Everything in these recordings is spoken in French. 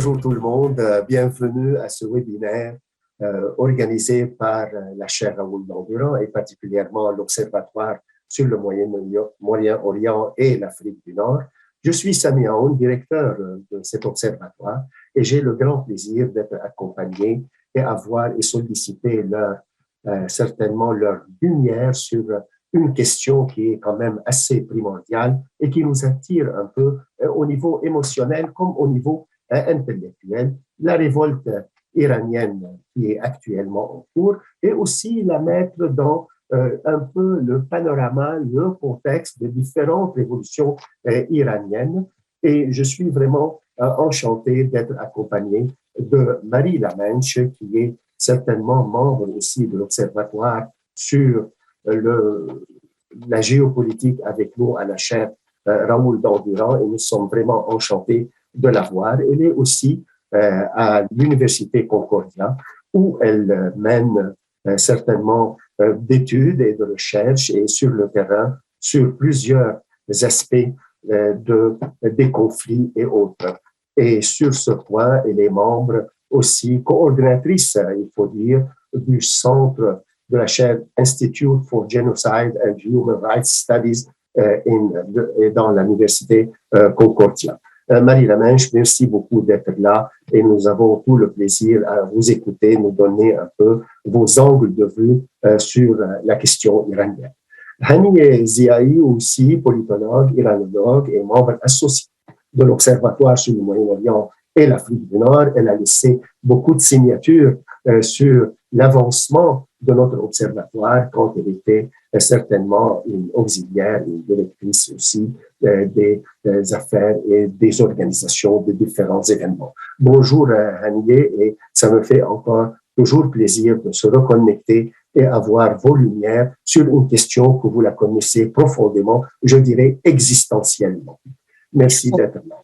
Bonjour tout le monde, bienvenue à ce webinaire organisé par la chaire Raoul Dandurand et particulièrement l'Observatoire sur le Moyen-Orient et l'Afrique du Nord. Je suis Sami Aoun, directeur de cet observatoire, et j'ai le grand plaisir d'être accompagné et avoir et solliciter certainement leur lumière sur une question qui est quand même assez primordiale et qui nous attire un peu au niveau émotionnel comme au niveau intellectuel, la révolte iranienne qui est actuellement en cours, et aussi la mettre dans un peu le panorama, le contexte des différentes révolutions iraniennes. Et je suis vraiment enchanté d'être accompagné de Marie Lamenche, qui est certainement membre aussi de l'Observatoire sur la géopolitique avec nous à la chaire Raoul Dandurand, et nous sommes vraiment enchantés de la voir. Elle est aussi à l'Université Concordia, où elle mène certainement d'études et de recherches et sur le terrain sur plusieurs aspects des conflits et autres. Et sur ce point, elle est membre aussi coordinatrice, il faut dire, du centre de la chaire Institute for Genocide and Human Rights Studies dans l'Université Concordia. Marie Lamenche, merci beaucoup d'être là et nous avons tout le plaisir à vous écouter, nous donner un peu vos angles de vue sur la question iranienne. Hani Ziaï, aussi politologue, iranologue et membre associé de l'Observatoire sur le Moyen-Orient et l'Afrique du Nord. Elle a laissé beaucoup de signatures sur l'avancement de notre observatoire quand elle était certainement une auxiliaire, une directrice aussi des affaires et des organisations de différents événements. Bonjour Haniye, et ça me fait encore toujours plaisir de se reconnecter et avoir vos lumières sur une question que vous la connaissez profondément, je dirais existentiellement. Merci d'être là.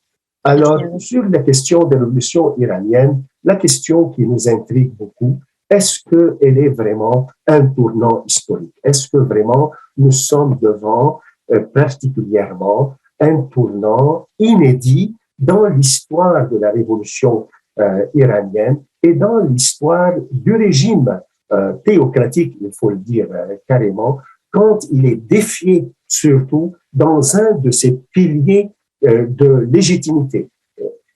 Alors, sur la question de la révolution iranienne, la question qui nous intrigue beaucoup, est-ce qu'elle est vraiment un tournant historique? Est-ce que vraiment nous sommes devant particulièrement un tournant inédit dans l'histoire de la révolution iranienne et dans l'histoire du régime théocratique, il faut le dire carrément, quand il est défié surtout dans un de ses piliers de légitimité,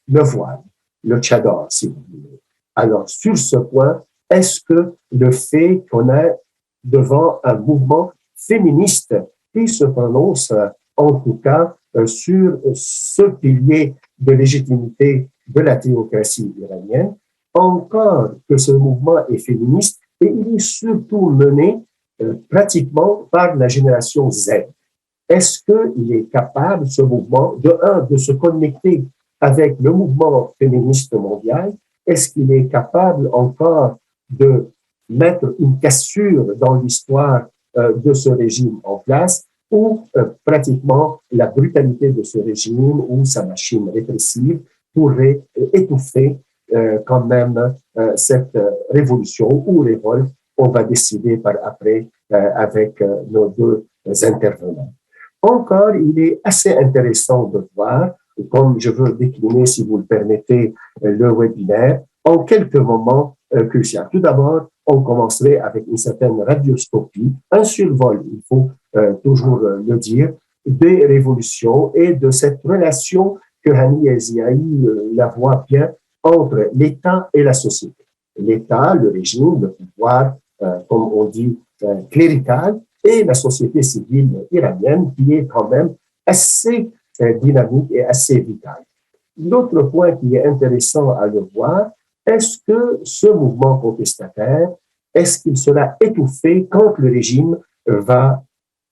le voile, le tchador, si vous voulez. Alors, sur ce point, est-ce que le fait qu'on est devant un mouvement féministe qui se prononce, en tout cas, sur ce pilier de légitimité de la théocratie iranienne, encore que ce mouvement est féministe, et il est surtout mené pratiquement par la génération Z. Est-ce qu'il est capable, ce mouvement, de se connecter avec le mouvement féministe mondial? Est-ce qu'il est capable encore de mettre une cassure dans l'histoire de ce régime en place, ou pratiquement la brutalité de ce régime ou sa machine répressive pourrait étouffer quand même cette révolution ou révolte? On va décider par après avec nos deux intervenants. Encore, il est assez intéressant de voir, comme je veux décliner, si vous le permettez, le webinaire, en quelques moments cruciaux. Tout d'abord, on commencerait avec une certaine radioscopie, un survol, il faut toujours le dire, des révolutions et de cette relation que Hani Ziaï la voit bien entre l'État et la société. L'État, le régime, le pouvoir, comme on dit, clérical, et la société civile iranienne qui est quand même assez dynamique et assez vitale. L'autre point qui est intéressant à le voir, est-ce que ce mouvement contestataire, est-ce qu'il sera étouffé quand le régime va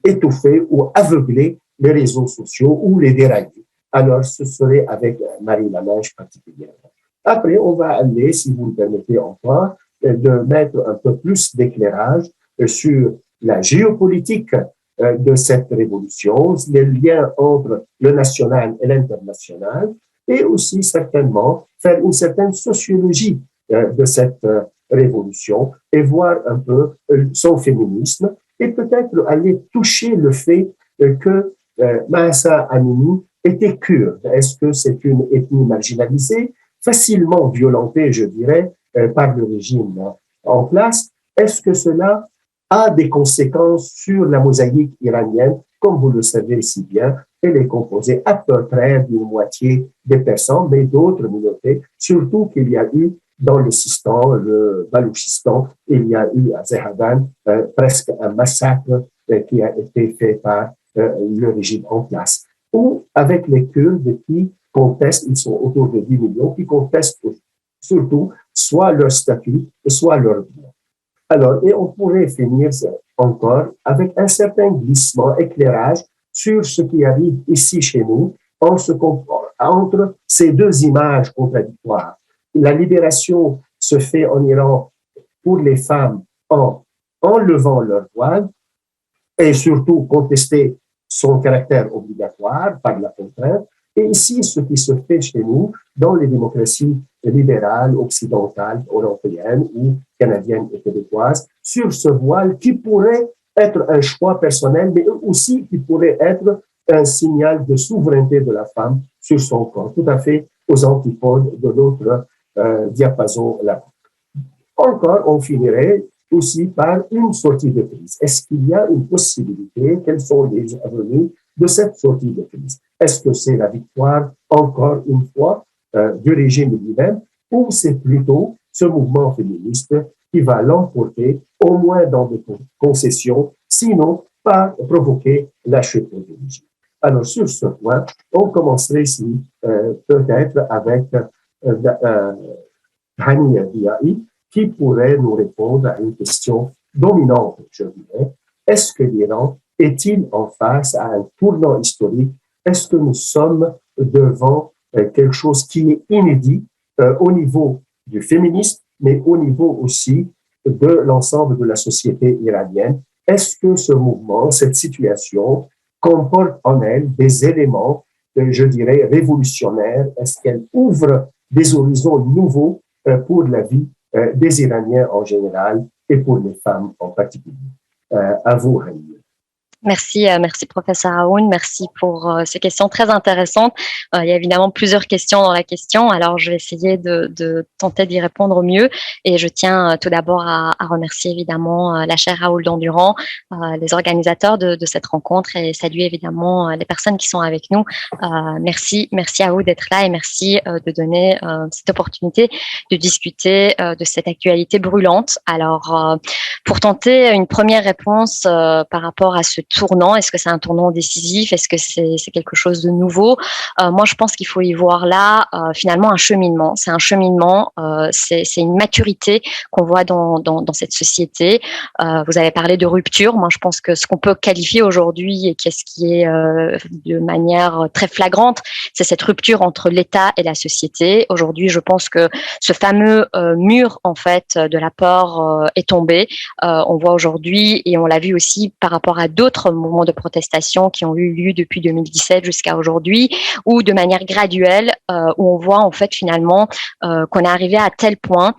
étouffer ou aveugler les réseaux sociaux ou les dérailler? Alors, ce serait avec Marie Lamenche particulièrement. Après, on va aller, si vous le permettez encore, de mettre un peu plus d'éclairage sur la géopolitique de cette révolution, les liens entre le national et l'international, et aussi certainement faire une certaine sociologie de cette révolution et voir un peu son féminisme, et peut-être aller toucher le fait que Mahsa Amini était kurde. Est-ce que c'est une ethnie marginalisée? facilement violentée, je dirais, par le régime en place. Est-ce que cela a des conséquences sur la mosaïque iranienne? Comme vous le savez si bien, elle est composée à peu près d'une moitié des personnes, mais d'autres minorités, surtout qu'il y a eu dans le Sistan, le Balouchistan, il y a eu à Zehadan presque un massacre qui a été fait par le régime en place. Ou avec les Kurdes qui contestent, ils sont autour de 10 millions, qui contestent surtout soit leur statut, soit leur droit. Alors, et on pourrait finir encore avec un certain glissement, éclairage sur ce qui arrive ici chez nous entre ces deux images contradictoires. La libération se fait en Iran pour les femmes en enlevant leur voile et surtout contester son caractère obligatoire par la contrainte. Et ici, ce qui se fait chez nous, dans les démocraties libérales, occidentales, européennes ou canadiennes et québécoises, sur ce voile qui pourrait être un choix personnel, mais aussi qui pourrait être un signal de souveraineté de la femme sur son corps, tout à fait aux antipodes de l'autre diapason là. Encore, on finirait aussi par une sortie de crise. Est-ce qu'il y a une possibilité? Quelles sont les avenues de cette sortie de crise? Est-ce que c'est la victoire, encore une fois, du régime lui-même, ou c'est plutôt ce mouvement féministe qui va l'emporter, au moins dans des concessions, sinon par provoquer la chute du régime? Alors, sur ce point, on commencerait ici peut-être avec Hani Diaye, qui pourrait nous répondre à une question dominante, je dirais. Est-ce que l'Iran est-il en face à un tournant historique? Est-ce que nous sommes devant quelque chose qui est inédit au niveau du féminisme, mais au niveau aussi de l'ensemble de la société iranienne? Est-ce que ce mouvement, cette situation, comporte en elle des éléments, je dirais, révolutionnaires? Est-ce qu'elle ouvre des horizons nouveaux pour la vie des Iraniens en général et pour les femmes en particulier? À vous, Rani. Merci, merci professeur Aoun, merci pour ces questions très intéressantes. Il y a évidemment plusieurs questions dans la question, alors je vais essayer de tenter d'y répondre au mieux. Et je tiens tout d'abord à remercier évidemment la chaire Raoul Dandurand, les organisateurs de cette rencontre, et saluer évidemment les personnes qui sont avec nous. Merci à vous d'être là et merci de donner cette opportunité de discuter de cette actualité brûlante. Alors, pour tenter une première réponse par rapport à ce tournant, est-ce que c'est un tournant décisif, est-ce que c'est quelque chose de nouveau? Moi, je pense qu'il faut y voir là finalement un cheminement. C'est un cheminement, c'est une maturité qu'on voit dans cette société. Vous avez parlé de rupture. Moi, je pense que ce qu'on peut qualifier aujourd'hui et qu'est-ce qui est de manière très flagrante, c'est cette rupture entre l'État et la société. Aujourd'hui, je pense que ce fameux mur en fait de la peur est tombé. On voit aujourd'hui, et on l'a vu aussi par rapport à d'autres mouvements de protestation qui ont eu lieu depuis 2017 jusqu'à aujourd'hui, ou de manière graduelle, où on voit en fait finalement qu'on est arrivé à tel point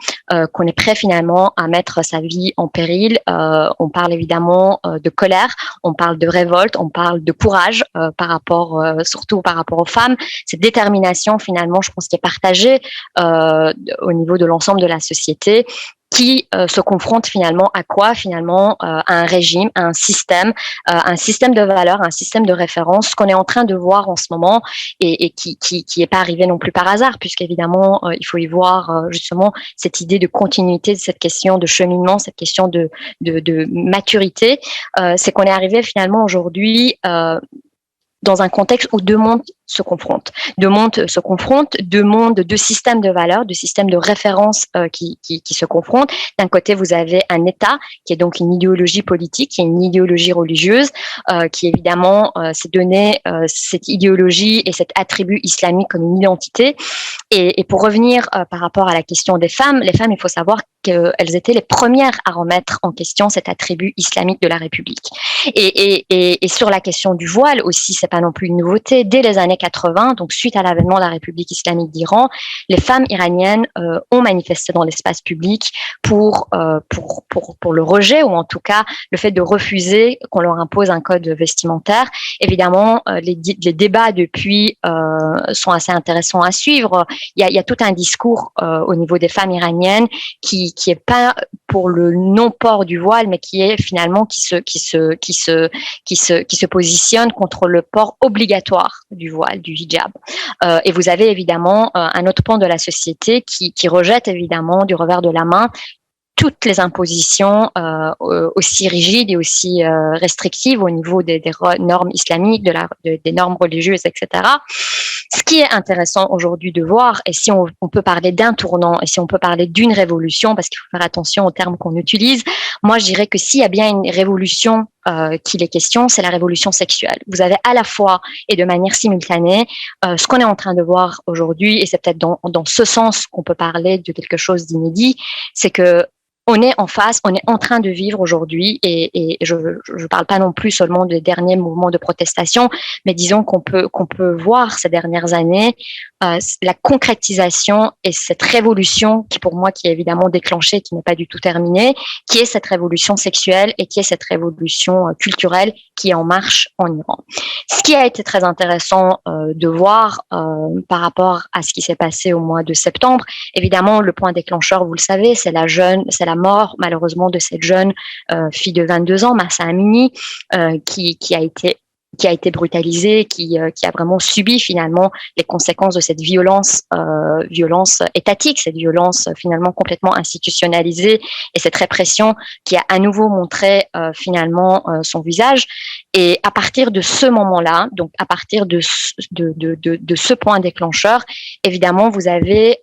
qu'on est prêt finalement à mettre sa vie en péril. On parle évidemment de colère, on parle de révolte, on parle de courage par rapport, surtout par rapport aux femmes. Cette détermination finalement, je pense, qui est partagée au niveau de l'ensemble de la société, qui se confronte finalement à quoi? Finalement à un régime, à un système de valeurs, un système de référence qu'on est en train de voir en ce moment et qui est pas arrivé non plus par hasard, puisqu'évidemment il faut y voir justement cette idée de continuité de cette question de cheminement, cette question de maturité. C'est qu'on est arrivé finalement aujourd'hui dans un contexte où deux mondes se confrontent. Deux mondes, deux systèmes de valeurs, deux systèmes de références qui se confrontent. D'un côté, vous avez un État qui est donc une idéologie politique, qui est une idéologie religieuse, qui évidemment s'est donné cette idéologie et cet attribut islamique comme une identité. Et pour revenir par rapport à la question des femmes, les femmes, il faut savoir qu'elles étaient les premières à remettre en question cet attribut islamique de la République. Et sur la question du voile aussi, c'est pas non plus une nouveauté. Dès les années 80, donc suite à l'avènement de la République islamique d'Iran, les femmes iraniennes ont manifesté dans l'espace public pour le rejet, ou en tout cas le fait de refuser qu'on leur impose un code vestimentaire. Évidemment, les débats depuis sont assez intéressants à suivre. Il y a tout un discours au niveau des femmes iraniennes qui est pas pour le non-port du voile, mais qui est finalement qui se positionne contre le port obligatoire du voile, du hijab. Et vous avez évidemment un autre pan de la société qui rejette évidemment du revers de la main toutes les impositions aussi rigides et aussi restrictives au niveau des normes islamiques, des normes religieuses, etc. Ce qui est intéressant aujourd'hui de voir, et si on peut parler d'un tournant, et si on peut parler d'une révolution, parce qu'il faut faire attention aux termes qu'on utilise, moi je dirais que s'il y a bien une révolution qu'il est question, c'est la révolution sexuelle. Vous avez à la fois et de manière simultanée ce qu'on est en train de voir aujourd'hui, et c'est peut-être dans ce sens qu'on peut parler de quelque chose d'inédit, c'est que on est en train de vivre aujourd'hui, et je parle pas non plus seulement des derniers mouvements de protestation, mais disons qu'on peut voir ces dernières années la concrétisation et cette révolution qui pour moi qui est évidemment déclenchée, qui n'est pas du tout terminée, qui est cette révolution sexuelle et qui est cette révolution culturelle qui est en marche en Iran. Ce qui a été très intéressant de voir par rapport à ce qui s'est passé au mois de septembre, évidemment le point déclencheur, vous le savez, c'est la mort malheureusement de cette jeune fille de 22 ans, Mahsa Amini, qui a été brutalisée, qui a vraiment subi finalement les conséquences de cette violence étatique, cette violence finalement complètement institutionnalisée, et cette répression qui a à nouveau montré finalement son visage. Et à partir de ce moment-là, donc à partir de ce point déclencheur, évidemment vous avez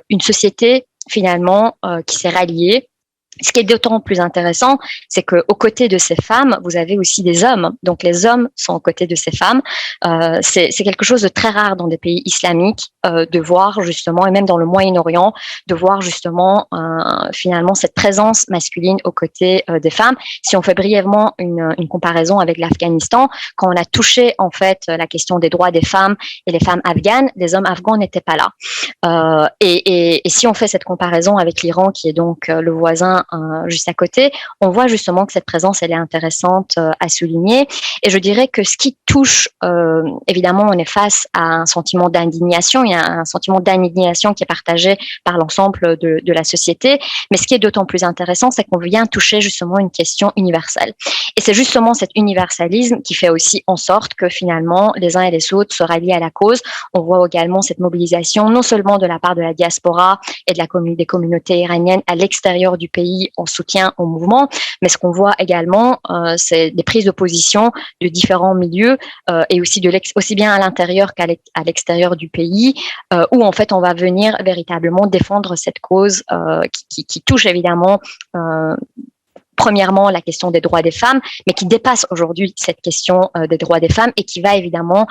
une société finalement qui s'est ralliée. Ce qui est d'autant plus intéressant, c'est qu'aux côtés de ces femmes, vous avez aussi des hommes. Donc les hommes sont aux côtés de ces femmes. C'est quelque chose de très rare dans des pays islamiques de voir justement, et même dans le Moyen-Orient, de voir justement finalement cette présence masculine aux côtés des femmes. Si on fait brièvement une comparaison avec l'Afghanistan, quand on a touché en fait la question des droits des femmes et les femmes afghanes, les hommes afghans n'étaient pas là. Et si on fait cette comparaison avec l'Iran, qui est donc le voisin juste à côté, on voit justement que cette présence elle est intéressante à souligner. Et je dirais que ce qui touche, évidemment, on est face à un sentiment d'indignation. Il y a un sentiment d'indignation qui est partagé par l'ensemble de la société. Mais ce qui est d'autant plus intéressant, c'est qu'on vient toucher justement une question universelle. Et c'est justement cet universalisme qui fait aussi en sorte que finalement les uns et les autres se rallient à la cause. On voit également cette mobilisation non seulement de la part de la diaspora et des communautés iraniennes à l'extérieur du pays en soutien au mouvement, mais ce qu'on voit également, c'est des prises de position de différents milieux et aussi aussi bien à l'intérieur qu'à l'extérieur du pays, où en fait on va venir véritablement défendre cette cause qui touche évidemment premièrement la question des droits des femmes, mais qui dépasse aujourd'hui cette question des droits des femmes et qui va évidemment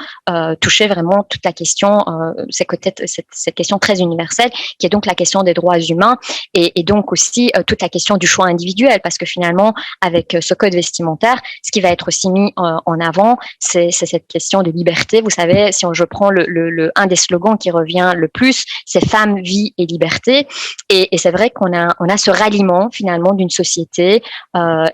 toucher vraiment toute la question, cette question très universelle, qui est donc la question des droits humains et donc aussi toute la question du choix individuel, parce que finalement, avec ce code vestimentaire, ce qui va être aussi mis en avant, c'est cette question de liberté. Vous savez, si je prends un des slogans qui revient le plus, c'est femmes, vie et liberté. Et c'est vrai qu'on a ce ralliement finalement d'une société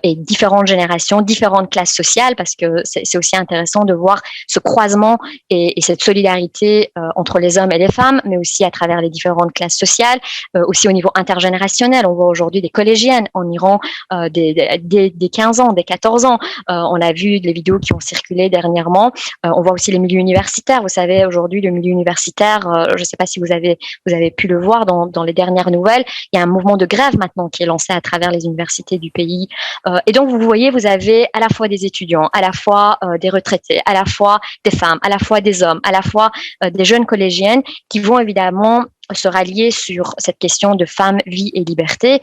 et différentes générations, différentes classes sociales, parce que c'est aussi intéressant de voir ce croisement et cette solidarité entre les hommes et les femmes, mais aussi à travers les différentes classes sociales, aussi au niveau intergénérationnel. On voit aujourd'hui des collégiennes en Iran des 15 ans, des 14 ans. On a vu les vidéos qui ont circulé dernièrement. On voit aussi les milieux universitaires. Vous savez, aujourd'hui, le milieu universitaire, je ne sais pas si vous avez pu le voir dans les dernières nouvelles, il y a un mouvement de grève maintenant qui est lancé à travers les universités du pays. Et donc, vous voyez, vous avez à la fois des étudiants, à la fois des retraités, à la fois des femmes, à la fois des hommes, à la fois des jeunes collégiennes qui vont évidemment se rallier sur cette question de femmes, vie et liberté.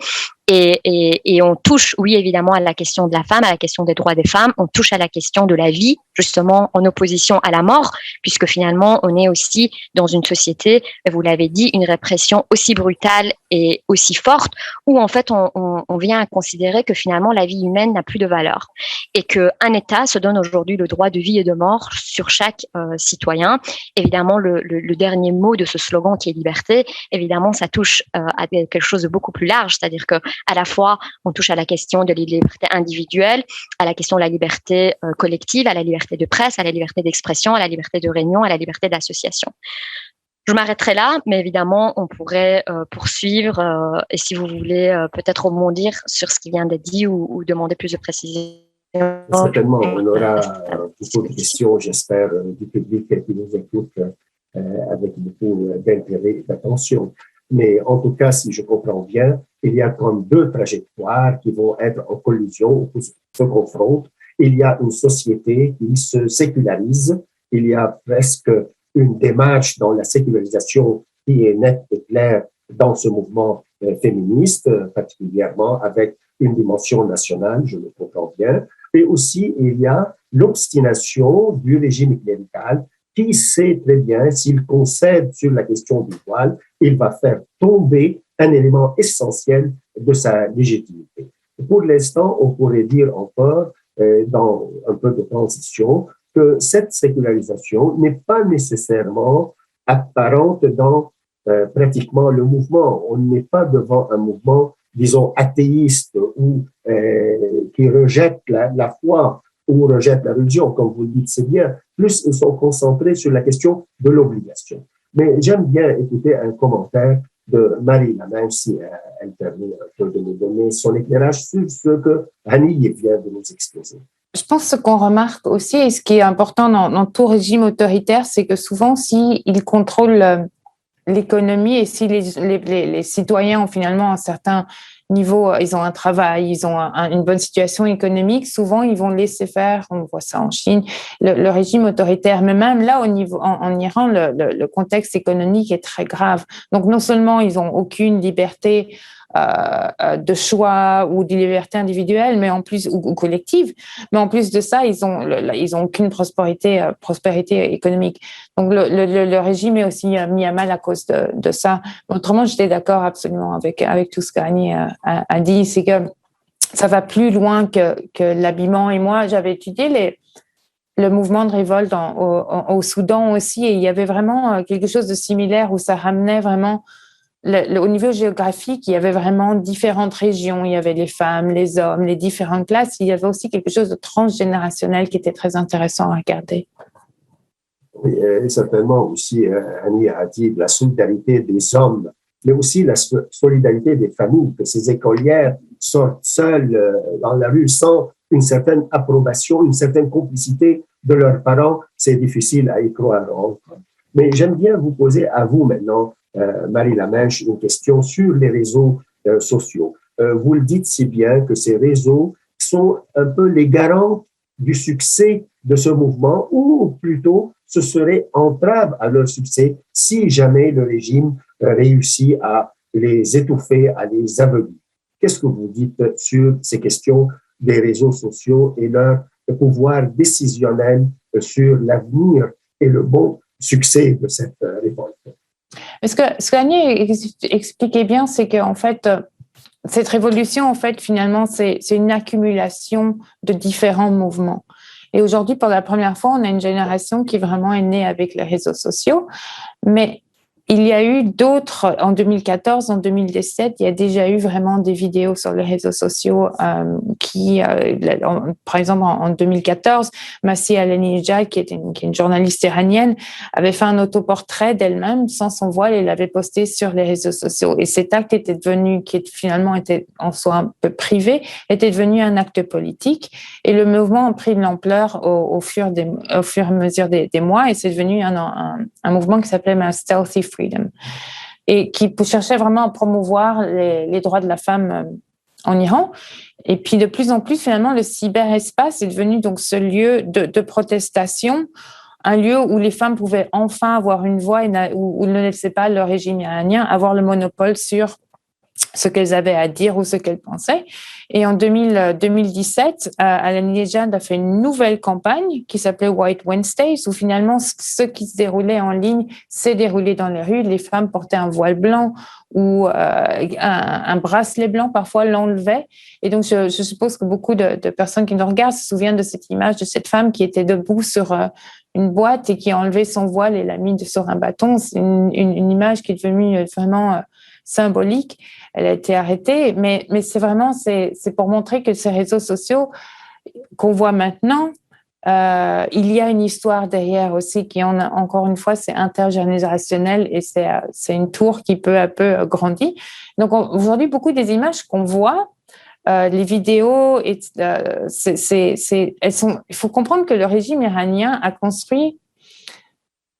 Et on touche, oui, évidemment, à la question de la femme, à la question des droits des femmes, on touche à la question de la vie, justement, en opposition à la mort, puisque finalement, on est aussi dans une société, vous l'avez dit, une répression aussi brutale et aussi forte, où en fait, on vient à considérer que finalement, la vie humaine n'a plus de valeur. Et qu'un État se donne aujourd'hui le droit de vie et de mort sur chaque citoyen. Évidemment, le dernier mot de ce slogan qui est liberté, évidemment, ça touche à quelque chose de beaucoup plus large, c'est-à-dire que à la fois, on touche à la question de la liberté individuelle, à la question de la liberté collective, à la liberté de presse, à la liberté d'expression, à la liberté de réunion, à la liberté d'association. Je m'arrêterai là, mais évidemment, on pourrait poursuivre et si vous voulez peut-être rebondir sur ce qui vient d'être dit ou demander plus de précision. Certainement, on aura beaucoup de questions, j'espère, du public qui nous écoute avec beaucoup d'intérêt et d'attention. Mais en tout cas, si je comprends bien, il y a comme deux trajectoires qui vont être en collision ou qui se confrontent. Il y a une société qui se sécularise. Il y a presque une démarche dans la sécularisation qui est nette et claire dans ce mouvement féministe, particulièrement avec une dimension nationale, je le comprends bien. Et aussi, il y a l'obstination du régime clérical qui sait très bien, s'il concède sur la question du voile, il va faire tomber un élément essentiel de sa légitimité. Pour l'instant, on pourrait dire encore, dans un peu de transition, que cette sécularisation n'est pas nécessairement apparente dans pratiquement le mouvement. On n'est pas devant un mouvement, disons, athéiste ou qui rejette la foi ou rejette la religion, comme vous le dites, c'est bien. Plus ils sont concentrés sur la question de l'obligation. Mais j'aime bien écouter un commentaire de Marie-La, même si elle permet un peu de nous donner son éclairage sur ce que Annie vient de nous exposer. Je pense que ce qu'on remarque aussi, et ce qui est important dans tout régime autoritaire, c'est que souvent, s'ils contrôlent l'économie et si les citoyens ont finalement un certain niveau, ils ont un travail, ils ont une bonne situation économique, souvent ils vont laisser faire, on voit ça en Chine, le régime autoritaire. Mais même là, au niveau, en Iran, le contexte économique est très grave. Donc non seulement ils n'ont aucune liberté de choix ou de liberté individuelle, mais en plus ou collective, mais en plus de ça, ils ont aucune prospérité économique. Donc le régime est aussi mis à mal à cause de ça. Autrement, j'étais d'accord absolument avec tout ce qu'Annie a dit, c'est que ça va plus loin que l'habillement. Et moi, j'avais étudié le mouvement de révolte au Soudan aussi, et il y avait vraiment quelque chose de similaire où ça ramenait vraiment au niveau géographique, il y avait vraiment différentes régions. Il y avait les femmes, les hommes, les différentes classes. Il y avait aussi quelque chose de transgénérationnel qui était très intéressant à regarder. Oui, et certainement aussi, Annie a dit la solidarité des hommes, mais aussi la solidarité des familles, que ces écolières sortent seules dans la rue sans une certaine approbation, une certaine complicité de leurs parents. C'est difficile à y croire. Mais j'aime bien vous poser à vous maintenant, Marie-La Mèche, une question sur les réseaux sociaux. Vous le dites si bien que ces réseaux sont un peu les garants du succès de ce mouvement, ou plutôt ce serait entrave à leur succès si jamais le régime réussit à les étouffer, à les aveugler. Qu'est-ce que vous dites sur ces questions des réseaux sociaux et leur pouvoir décisionnel sur l'avenir et le bon succès de cette révolte? Ce qu'Annie expliquait bien, c'est qu'en fait, cette révolution, en fait, finalement, c'est une accumulation de différents mouvements. Et aujourd'hui, pour la première fois, on a une génération qui vraiment est née avec les réseaux sociaux. Mais il y a eu d'autres, en 2014, en 2017, il y a déjà eu vraiment des vidéos sur les réseaux sociaux par exemple, en 2014, Masih Alanijad, qui est une journaliste iranienne, avait fait un autoportrait d'elle-même sans son voile et l'avait posté sur les réseaux sociaux. Et cet acte était devenu, finalement était en soi un peu privé, était devenu un acte politique. Et le mouvement a pris de l'ampleur au fur et à mesure des mois, et c'est devenu un mouvement qui s'appelait Stealthy Freedom, et qui cherchait vraiment à promouvoir les droits de la femme en Iran. Et puis de plus en plus, finalement, le cyberespace est devenu donc ce lieu de protestation, un lieu où les femmes pouvaient enfin avoir une voix, où ne laissait pas le régime iranien avoir le monopole sur ce qu'elles avaient à dire ou ce qu'elles pensaient. Et en 2017, Ahmadinejad a fait une nouvelle campagne qui s'appelait White Wednesdays, où finalement ce qui se déroulait en ligne s'est déroulé dans les rues. Les femmes portaient un voile blanc ou un bracelet blanc, parfois l'enlevaient. Et donc, je suppose que beaucoup de personnes qui nous regardent se souviennent de cette image de cette femme qui était debout sur une boîte et qui a enlevé son voile et l'a mis sur un bâton. C'est une image qui est devenue vraiment symbolique. Elle a été arrêtée, mais c'est vraiment c'est pour montrer que ces réseaux sociaux qu'on voit maintenant, il y a une histoire derrière aussi qui encore une fois c'est intergénérationnel et c'est une tour qui peu à peu grandit. Donc aujourd'hui beaucoup des images qu'on voit, les vidéos, il faut comprendre que le régime iranien a construit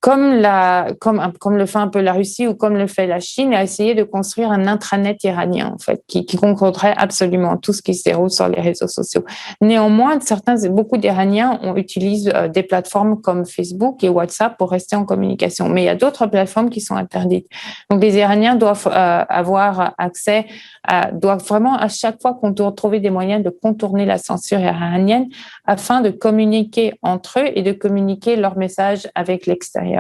comme le fait un peu la Russie ou comme le fait la Chine, a essayé de construire un intranet iranien, en fait, qui contrôlerait absolument tout ce qui se déroule sur les réseaux sociaux. Néanmoins, beaucoup d'Iraniens utilisent des plateformes comme Facebook et WhatsApp pour rester en communication. Mais il y a d'autres plateformes qui sont interdites. Donc, les Iraniens doivent avoir accès doivent vraiment, à chaque fois qu'on doit trouver des moyens de contourner la censure iranienne afin de communiquer entre eux et de communiquer leurs messages avec l'extérieur.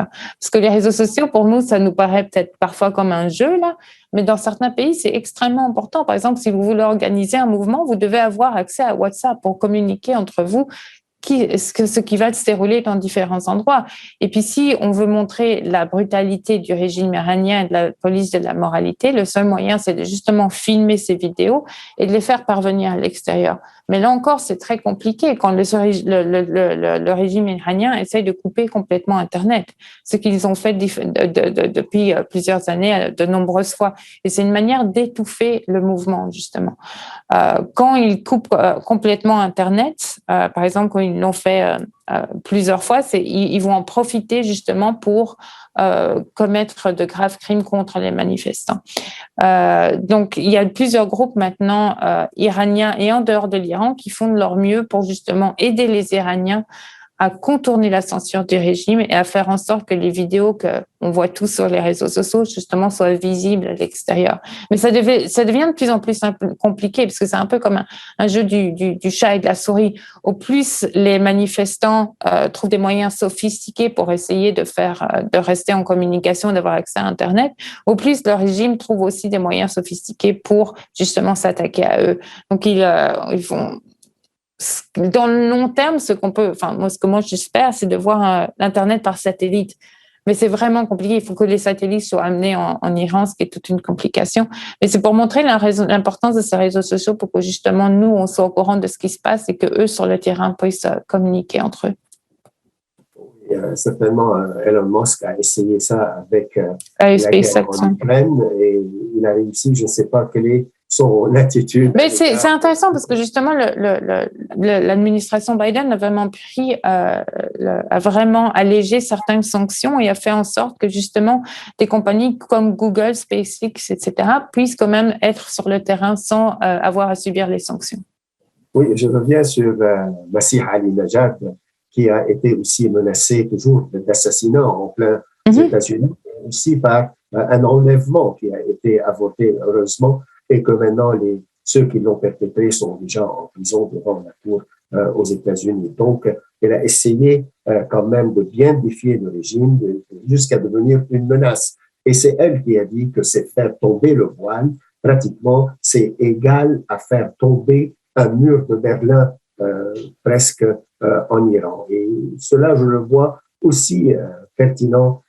Parce que les réseaux sociaux, pour nous, ça nous paraît peut-être parfois comme un jeu, là, mais dans certains pays, c'est extrêmement important. Par exemple, si vous voulez organiser un mouvement, vous devez avoir accès à WhatsApp pour communiquer entre vous ce qui va se dérouler dans différents endroits. Et puis, si on veut montrer la brutalité du régime iranien et de la police de la moralité, le seul moyen, c'est de justement filmer ces vidéos et de les faire parvenir à l'extérieur. Mais là encore, c'est très compliqué quand le régime iranien essaye de couper complètement Internet, ce qu'ils ont fait depuis plusieurs années, de nombreuses fois. Et c'est une manière d'étouffer le mouvement, justement. Quand ils coupent complètement Internet, par exemple, quand ils l'ont fait plusieurs fois, ils vont en profiter justement pour commettre de graves crimes contre les manifestants. Donc, il y a plusieurs groupes maintenant iraniens et en dehors de l'Iran qui font de leur mieux pour justement aider les Iraniens à contourner la censure du régime et à faire en sorte que les vidéos qu'on voit tous sur les réseaux sociaux, justement, soient visibles à l'extérieur. Mais ça devient de plus en plus compliqué parce que c'est un peu comme un jeu du chat et de la souris. Au plus les manifestants trouvent des moyens sophistiqués pour essayer de rester en communication, d'avoir accès à Internet, au plus le régime trouve aussi des moyens sophistiqués pour justement s'attaquer à eux. Donc, ils vont... Dans le long terme, ce que moi j'espère, c'est de voir l'Internet par satellite. Mais c'est vraiment compliqué. Il faut que les satellites soient amenés en Iran, ce qui est toute une complication. Mais c'est pour montrer l'importance de ces réseaux sociaux pour que justement nous, on soit au courant de ce qui se passe et que eux, sur le terrain, puissent communiquer entre eux. Certainement, Elon Musk a essayé ça avec la guerre en Ukraine et il a réussi. Je ne sais pas quelle est son attitude. Mais c'est intéressant parce que justement l'administration Biden a vraiment allégé certaines sanctions et a fait en sorte que justement des compagnies comme Google, SpaceX, etc. puissent quand même être sur le terrain sans avoir à subir les sanctions. Oui, je reviens sur Masih Alinejad qui a été aussi menacé toujours d'assassinat en plein États-Unis, aussi par un enlèvement qui a été avorté heureusement et que maintenant ceux qui l'ont perpétré sont déjà en prison devant la cour aux États-Unis. Donc, elle a essayé quand même de bien défier le régime jusqu'à devenir une menace. Et c'est elle qui a dit que c'est faire tomber le voile, pratiquement, c'est égal à faire tomber un mur de Berlin presque en Iran. Et cela, je le vois aussi pertinent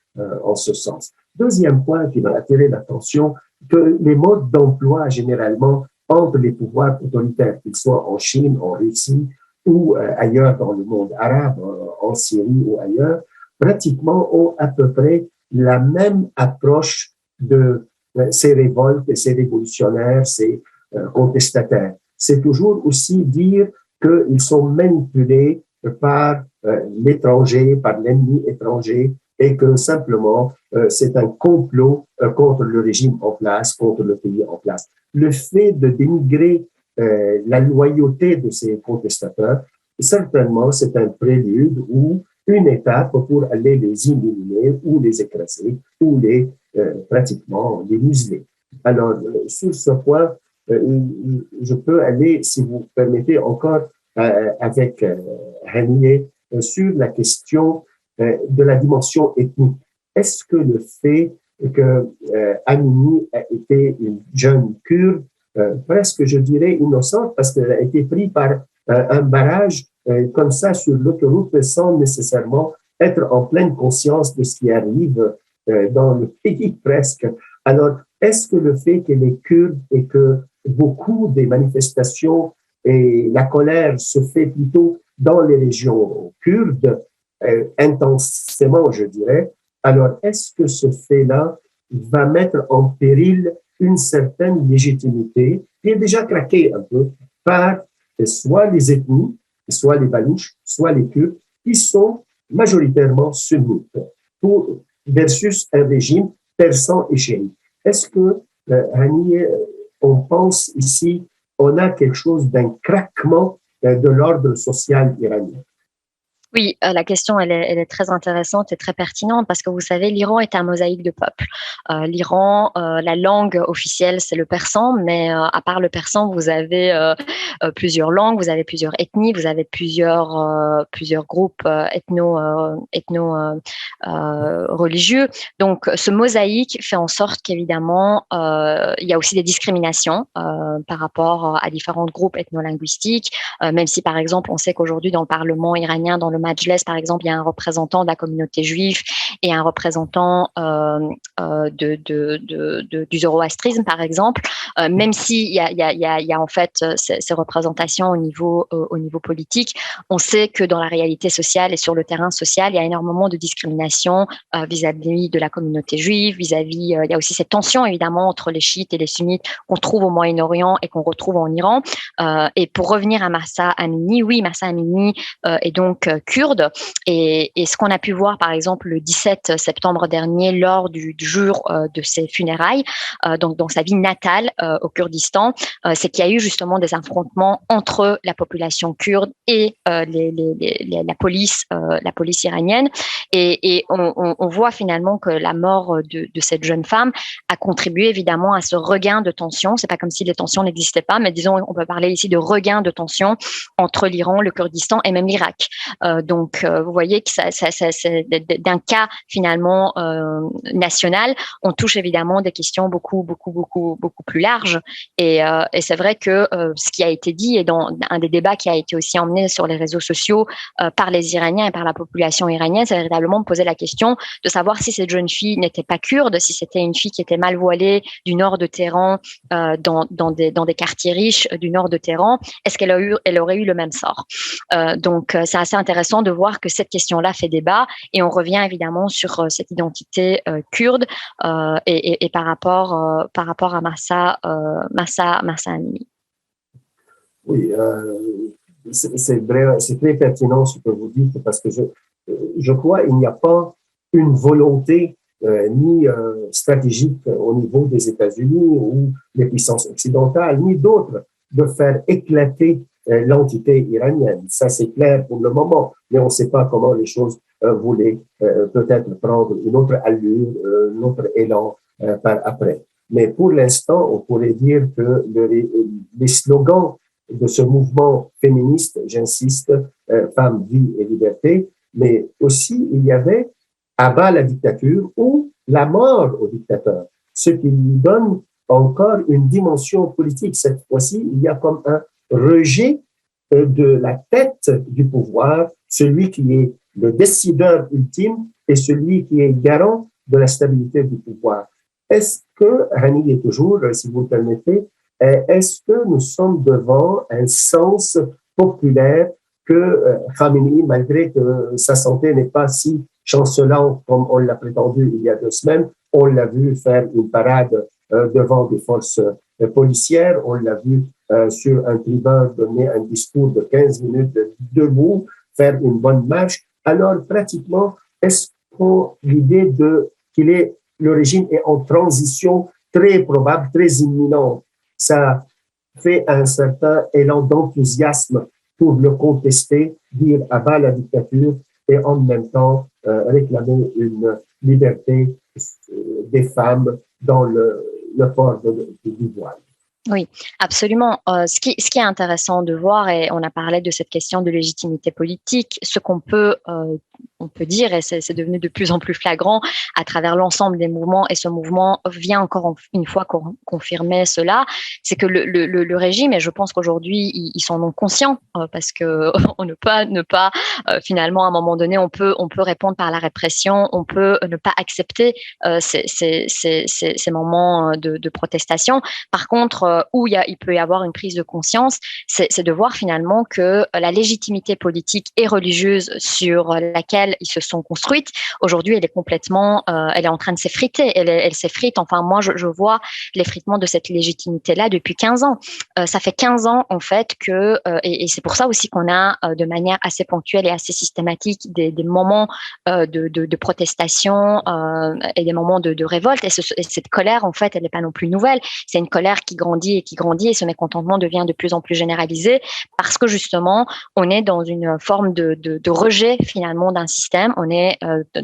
en ce sens. Deuxième point qui m'a attiré l'attention, que les modes d'emploi généralement entre les pouvoirs autoritaires, qu'ils soient en Chine, en Russie ou ailleurs dans le monde arabe, en Syrie ou ailleurs, pratiquement ont à peu près la même approche de ces révoltes et ces révolutionnaires, ces contestataires. C'est toujours aussi dire qu'ils sont manipulés par l'étranger, par l'ennemi étranger, et que simplement c'est un complot contre le régime en place, contre le pays en place. Le fait de dénigrer la loyauté de ces contestateurs, certainement c'est un prélude ou une étape pour aller les éliminer ou les écraser ou pratiquement les museler. Alors, sur ce point, je peux aller, si vous permettez, encore avec Haniye sur la question de la dimension ethnique. Est-ce que le fait que Amini a été une jeune kurde, presque, je dirais, innocente, parce qu'elle a été prise par un barrage comme ça sur l'autoroute sans nécessairement être en pleine conscience de ce qui arrive dans le pays presque. Alors, est-ce que le fait qu'elle est kurde et que beaucoup des manifestations et la colère se fait plutôt dans les régions kurdes, intensément, je dirais, alors est-ce que ce fait-là va mettre en péril une certaine légitimité qui est déjà craquée un peu par soit les ethnies, soit les Balouches, soit les Kurdes, qui sont majoritairement sunnites, versus un régime persan et chiite. Est-ce que, Haniye, on pense ici, on a quelque chose d'un craquement de l'ordre social iranien? Oui, la question, elle est très intéressante et très pertinente parce que vous savez, l'Iran est un mosaïque de peuples. L'Iran, la langue officielle, c'est le persan, mais à part le persan, vous avez plusieurs langues, vous avez plusieurs ethnies, vous avez plusieurs groupes religieux. Donc, ce mosaïque fait en sorte qu'évidemment, il y a aussi des discriminations par rapport à différents groupes ethno-linguistiques, même si, par exemple, on sait qu'aujourd'hui, dans le Parlement iranien, dans le Majlis, par exemple, il y a un représentant de la communauté juive et un représentant du zoroastrisme, par exemple, même s'il y a en fait ces représentations au niveau politique, on sait que dans la réalité sociale et sur le terrain social, il y a énormément de discrimination vis-à-vis de la communauté juive, il y a aussi cette tension évidemment entre les chiites et les sunnites qu'on trouve au Moyen-Orient et qu'on retrouve en Iran. Et pour revenir à Mahsa Amini, oui, Mahsa Amini est donc kurde et ce qu'on a pu voir par exemple le 17 septembre dernier lors du jour de ses funérailles, donc dans sa ville natale au Kurdistan, c'est qu'il y a eu justement des affrontements entre la population kurde et la police iranienne et on voit finalement que la mort de cette jeune femme a contribué évidemment à ce regain de tension. C'est pas comme si les tensions n'existaient pas, mais disons on peut parler ici de regain de tension entre l'Iran, le Kurdistan et même l'Irak. Donc, vous voyez que c'est d'un cas finalement national, on touche évidemment des questions beaucoup plus larges. Et c'est vrai que ce qui a été dit et dans un des débats qui a été aussi emmené sur les réseaux sociaux par les Iraniens et par la population iranienne, c'est véritablement de poser la question de savoir si cette jeune fille n'était pas kurde, si c'était une fille qui était mal voilée du nord de Téhéran, dans des quartiers riches du nord de Téhéran, est-ce qu'elle aurait eu le même sort? Donc, c'est assez intéressant de voir que cette question-là fait débat et on revient évidemment sur cette identité kurde et par rapport à Mahsa Amini. Oui, c'est très pertinent ce que vous dites parce que je crois qu'il n'y a pas une volonté ni stratégique au niveau des États-Unis ou des puissances occidentales, ni d'autres, de faire éclater l'entité iranienne. Ça, c'est clair pour le moment, mais on ne sait pas comment les choses voulaient peut-être prendre une autre allure, un autre élan par après. Mais pour l'instant, on pourrait dire que les slogans de ce mouvement féministe, j'insiste, femmes, vie et liberté, mais aussi il y avait abat la dictature ou la mort au dictateur, ce qui lui donne encore une dimension politique. Cette fois-ci, il y a comme un rejet de la tête du pouvoir, celui qui est le décideur ultime et celui qui est garant de la stabilité du pouvoir. Est-ce que, Haniye est toujours, si vous le permettez, est-ce que nous sommes devant un sens populaire que Khamenei, malgré que sa santé n'est pas si chancelante comme on l'a prétendu il y a 2 semaines, on l'a vu faire une parade devant des forces policières, on l'a vu sur un tribun donner un discours de 15 minutes debout, faire une bonne marche. Alors, pratiquement, est-ce qu'on l'idée le régime est en transition très probable, très imminente, ça fait un certain élan d'enthousiasme pour le contester, dire abat la dictature et en même temps réclamer une liberté des femmes dans le port du voile. Oui, absolument. Ce qui est intéressant de voir, et on a parlé de cette question de légitimité politique, ce qu'on peut on peut dire, et c'est devenu de plus en plus flagrant à travers l'ensemble des mouvements, et ce mouvement vient encore une fois confirmer cela, c'est que le régime, et je pense qu'aujourd'hui ils s'en ont conscients, parce que on ne peut ne pas finalement à un moment donné on peut répondre par la répression, on peut ne pas accepter ces moments de protestation. Par contre, où il peut y avoir une prise de conscience, c'est de voir finalement que la légitimité politique et religieuse sur laquelle ils se sont construites, aujourd'hui, elle est complètement, elle est en train de s'effriter. Elle s'effrite. Enfin, moi, je vois l'effritement de cette légitimité-là depuis 15 ans. Ça fait 15 ans, en fait, et c'est pour ça aussi qu'on a, de manière assez ponctuelle et assez systématique, des moments de protestation et des moments de révolte. Et cette colère, en fait, elle n'est pas non plus nouvelle. C'est une colère qui grandit, et ce mécontentement devient de plus en plus généralisé parce que, justement, on est dans une forme de rejet, finalement, d'un système. On est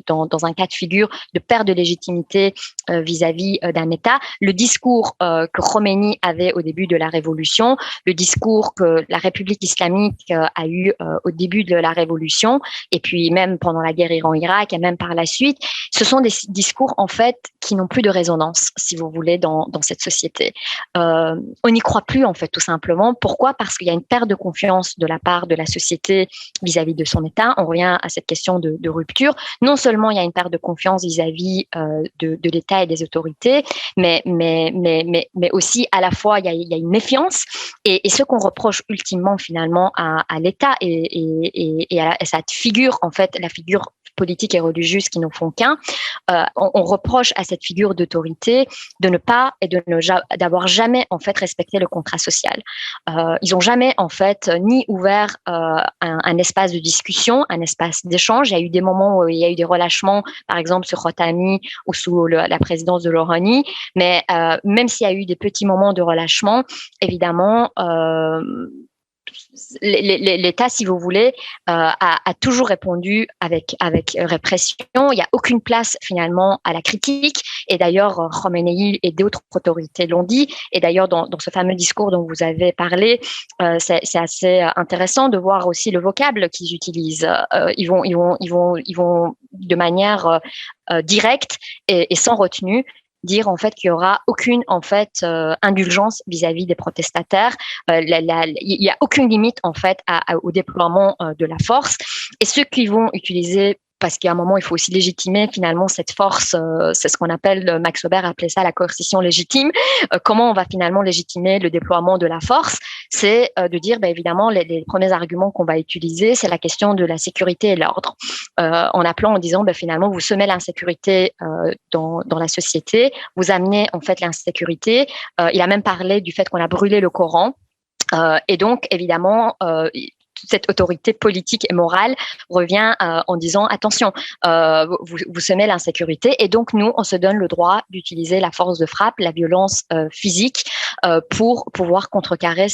dans un cas de figure de perte de légitimité vis-à-vis d'un État. Le discours que Khomeini avait au début de la révolution, le discours que la République islamique a eu au début de la révolution, et puis même pendant la guerre Iran-Irak, et même par la suite, ce sont des discours, en fait, qui n'ont plus de résonance, si vous voulez, dans cette société. On n'y croit plus, en fait, tout simplement. Pourquoi ? Parce qu'il y a une perte de confiance de la part de la société vis-à-vis de son État. On revient à cette question de rupture. Non seulement il y a une perte de confiance vis-à-vis de l'État et des autorités, mais aussi à la fois il y a une méfiance, et ce qu'on reproche ultimement finalement à l'État et à cette figure, en fait, la figure politique et religieuse qui n'en font qu'un, on reproche à cette figure d'autorité de ne pas et d'avoir jamais, en fait, respecté le contrat social. Ils n'ont jamais, en fait, ni ouvert un espace de discussion, un espace d'échange. Il y a eu des moments où il y a eu des relâchements, par exemple sur Rotami ou sous la présidence de Rouhani, mais même s'il y a eu des petits moments de relâchement, évidemment, l'État, si vous voulez, a toujours répondu avec répression. Il n'y a aucune place finalement à la critique. Et d'ailleurs, Khomeini et d'autres autorités l'ont dit. Et d'ailleurs, dans ce fameux discours dont vous avez parlé, c'est assez intéressant de voir aussi le vocable qu'ils utilisent. Ils vont de manière directe et sans retenue dire, en fait, qu'il y aura aucune, en fait, indulgence vis-à-vis des protestataires. Il y a aucune limite, en fait, au déploiement de la force. Et ceux qui vont utiliser, parce qu'à un moment, il faut aussi légitimer finalement cette force, c'est ce qu'on appelle, Max Weber appelait ça la coercition légitime. Comment on va finalement légitimer le déploiement de la force? C'est de dire, évidemment, les premiers arguments qu'on va utiliser, c'est la question de la sécurité et l'ordre. En appelant, en disant, finalement, vous semez l'insécurité dans la société, vous amenez, en fait, l'insécurité. Il a même parlé du fait qu'on a brûlé le Coran. Et donc, évidemment, toute cette autorité politique et morale revient en disant attention, vous semez l'insécurité, et donc nous, on se donne le droit d'utiliser la force de frappe, la violence physique pour pouvoir contrecarrer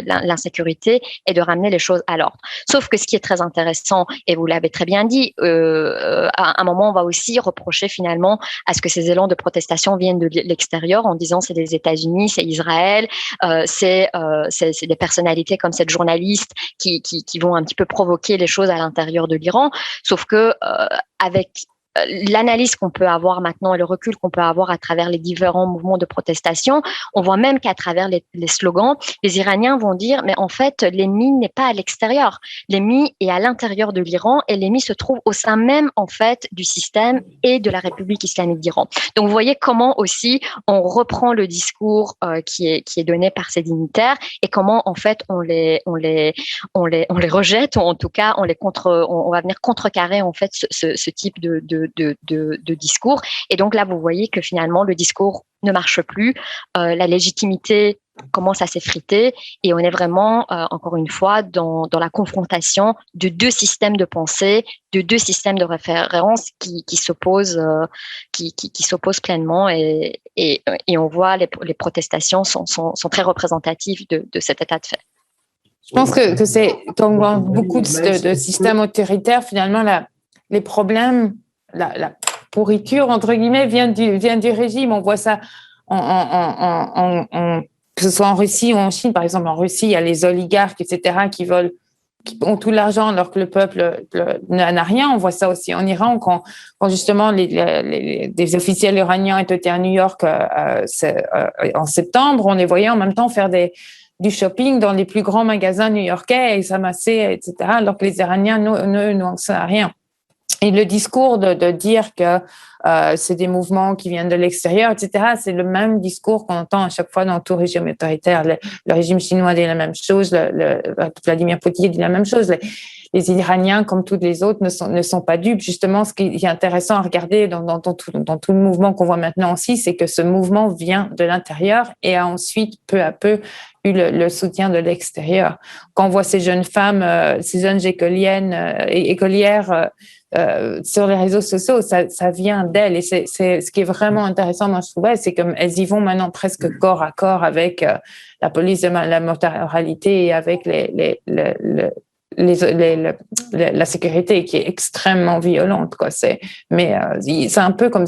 l'insécurité et de ramener les choses à l'ordre. Sauf que ce qui est très intéressant, et vous l'avez très bien dit, à un moment, on va aussi reprocher finalement à ce que ces élans de protestation viennent de l'extérieur en disant c'est les États-Unis, c'est Israël, c'est des personnalités comme cette journaliste qui vont un petit peu provoquer les choses à l'intérieur de l'Iran. Sauf que avec l'analyse qu'on peut avoir maintenant et le recul qu'on peut avoir à travers les différents mouvements de protestation, on voit même qu'à travers les slogans, les Iraniens vont dire mais en fait l'ennemi n'est pas à l'extérieur, l'ennemi est à l'intérieur de l'Iran, et l'ennemi se trouve au sein même, en fait, du système et de la République islamique d'Iran. Donc vous voyez comment aussi on reprend le discours qui est donné par ces dignitaires, et comment en fait on les rejette, ou en tout cas on va venir contrecarrer, en fait, ce type de discours. Et donc là, vous voyez que finalement, le discours ne marche plus, la légitimité commence à s'effriter, et on est vraiment, encore une fois, dans la confrontation de deux systèmes de pensée, de deux systèmes de référence qui s'opposent pleinement, et on voit les protestations sont très représentatives de cet état de fait. Je pense que c'est, comme dans beaucoup de systèmes autoritaires, finalement, les problèmes, pourriture, entre guillemets, vient du régime. On voit ça que ce soit en Russie ou en Chine. Par exemple, en Russie, il y a les oligarques, etc., qui ont tout l'argent alors que le peuple n'a rien. On voit ça aussi en Iran quand justement des officiels iraniens étaient à New York en septembre. On les voyait en même temps faire du shopping dans les plus grands magasins new-yorkais et s'amasser, etc., alors que les Iraniens n'ont rien. Et le discours de dire que c'est des mouvements qui viennent de l'extérieur, etc., c'est le même discours qu'on entend à chaque fois dans tout régime autoritaire. Le régime chinois dit la même chose, Vladimir Poutine dit la même chose. Les Iraniens, comme tous les autres, ne sont pas dupes. Justement, ce qui est intéressant à regarder dans tout le mouvement qu'on voit maintenant aussi, c'est que ce mouvement vient de l'intérieur et a ensuite, peu à peu, eu le soutien de l'extérieur. Quand on voit ces jeunes femmes, ces jeunes écolières sur les réseaux sociaux, ça vient d'elles. Et c'est ce qui est vraiment intéressant, moi, je trouvais, c'est qu'elles y vont maintenant presque corps à corps avec la police de la moralité et avec la sécurité qui est extrêmement violente, quoi. Mais c'est un peu comme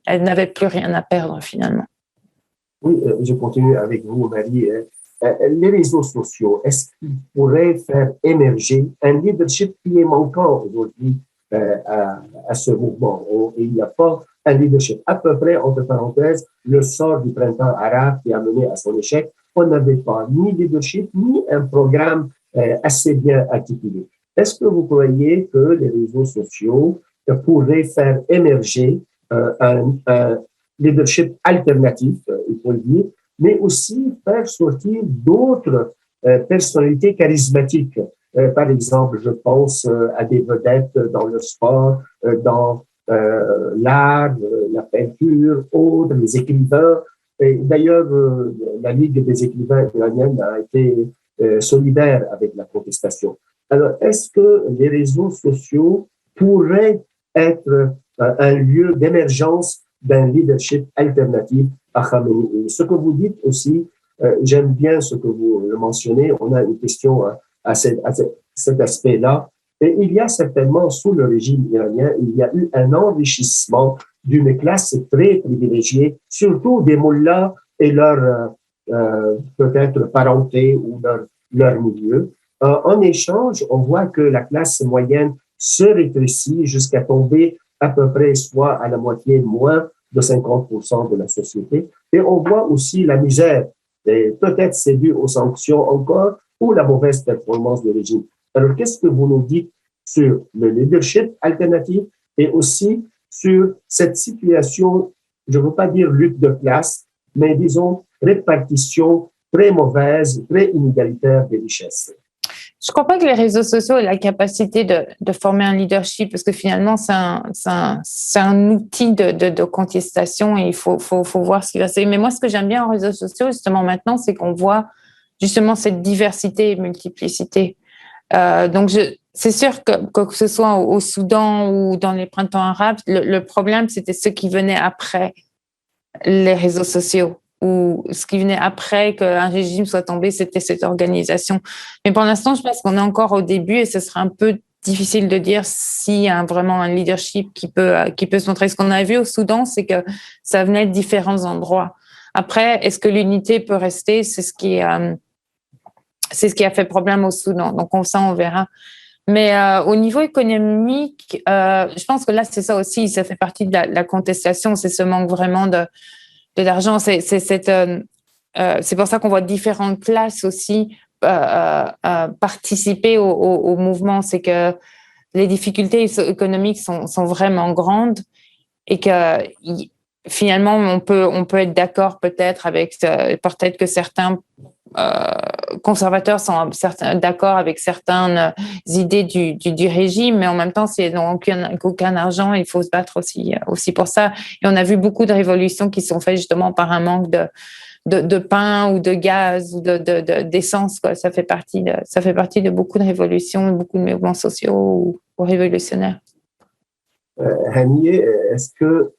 elles n'avaient plus rien à perdre finalement. Oui, je continue avec vous, Marie. Les réseaux sociaux, est-ce qu'ils pourraient faire émerger un leadership qui est manquant aujourd'hui à ce mouvement? Il n'y a pas un leadership. À peu près, entre parenthèses, le sort du printemps arabe qui a mené à son échec, on n'avait pas ni leadership, ni un programme assez bien articulé. Est-ce que vous croyez que les réseaux sociaux pourraient faire émerger un leadership alternatif, il faut le dire, mais aussi faire sortir d'autres personnalités charismatiques? Par exemple, je pense à des vedettes dans le sport, dans l'art, la peinture, autres, les écrivains. Et d'ailleurs, la Ligue des écrivains iraniennes a été solidaire avec la contestation. Alors, est-ce que les réseaux sociaux pourraient être un lieu d'émergence d'un leadership alternatif à Khamenei? Et ce que vous dites aussi, j'aime bien ce que vous le mentionnez, on a une question à cet aspect-là. Et il y a certainement, sous le régime iranien, il y a eu un enrichissement d'une classe très privilégiée, surtout des mullahs et leur peut-être parenté ou leur milieu. En échange, on voit que la classe moyenne se rétrécit jusqu'à tomber à peu près soit à la moitié, moins de 50% de la société. Et on voit aussi la misère. Et peut-être c'est dû aux sanctions encore ou la mauvaise performance du régime. Alors, qu'est-ce que vous nous dites sur le leadership alternatif et aussi sur cette situation, je ne veux pas dire lutte de classe, mais disons répartition très mauvaise, très inégalitaire des richesses? Je ne crois pas que les réseaux sociaux aient la capacité de former un leadership parce que finalement, c'est un outil de contestation et il faut voir ce qui va se passer. Mais moi, ce que j'aime bien en réseaux sociaux, justement, maintenant, c'est qu'on voit justement cette diversité et multiplicité. Donc, c'est sûr que ce soit au Soudan ou dans les printemps arabes, le problème, c'était ceux qui venaient après les réseaux sociaux, ou ce qui venait après qu'un régime soit tombé, c'était cette organisation. Mais pour l'instant, je pense qu'on est encore au début et ce sera un peu difficile de dire s'il y a vraiment un leadership qui peut se montrer. Ce qu'on a vu au Soudan, c'est que ça venait de différents endroits. Après, est-ce que l'unité peut rester? C'est ce qui a fait problème au Soudan. Donc, ça, on verra. Mais au niveau économique, je pense que là, c'est ça aussi, ça fait partie de la contestation, c'est ce manque vraiment de l'argent. C'est pour ça qu'on voit différentes classes aussi participer au mouvement. C'est que les difficultés économiques sont vraiment grandes et que finalement, on peut être d'accord peut-être que certains conservateurs sont d'accord avec certaines idées du régime, mais en même temps, s'ils n'ont aucun argent, il faut se battre aussi pour ça. Et on a vu beaucoup de révolutions qui sont faites justement par un manque de pain ou de gaz ou d'essence, quoi. Ça fait partie de beaucoup de révolutions, beaucoup de mouvements sociaux ou révolutionnaires. Hani, est-ce que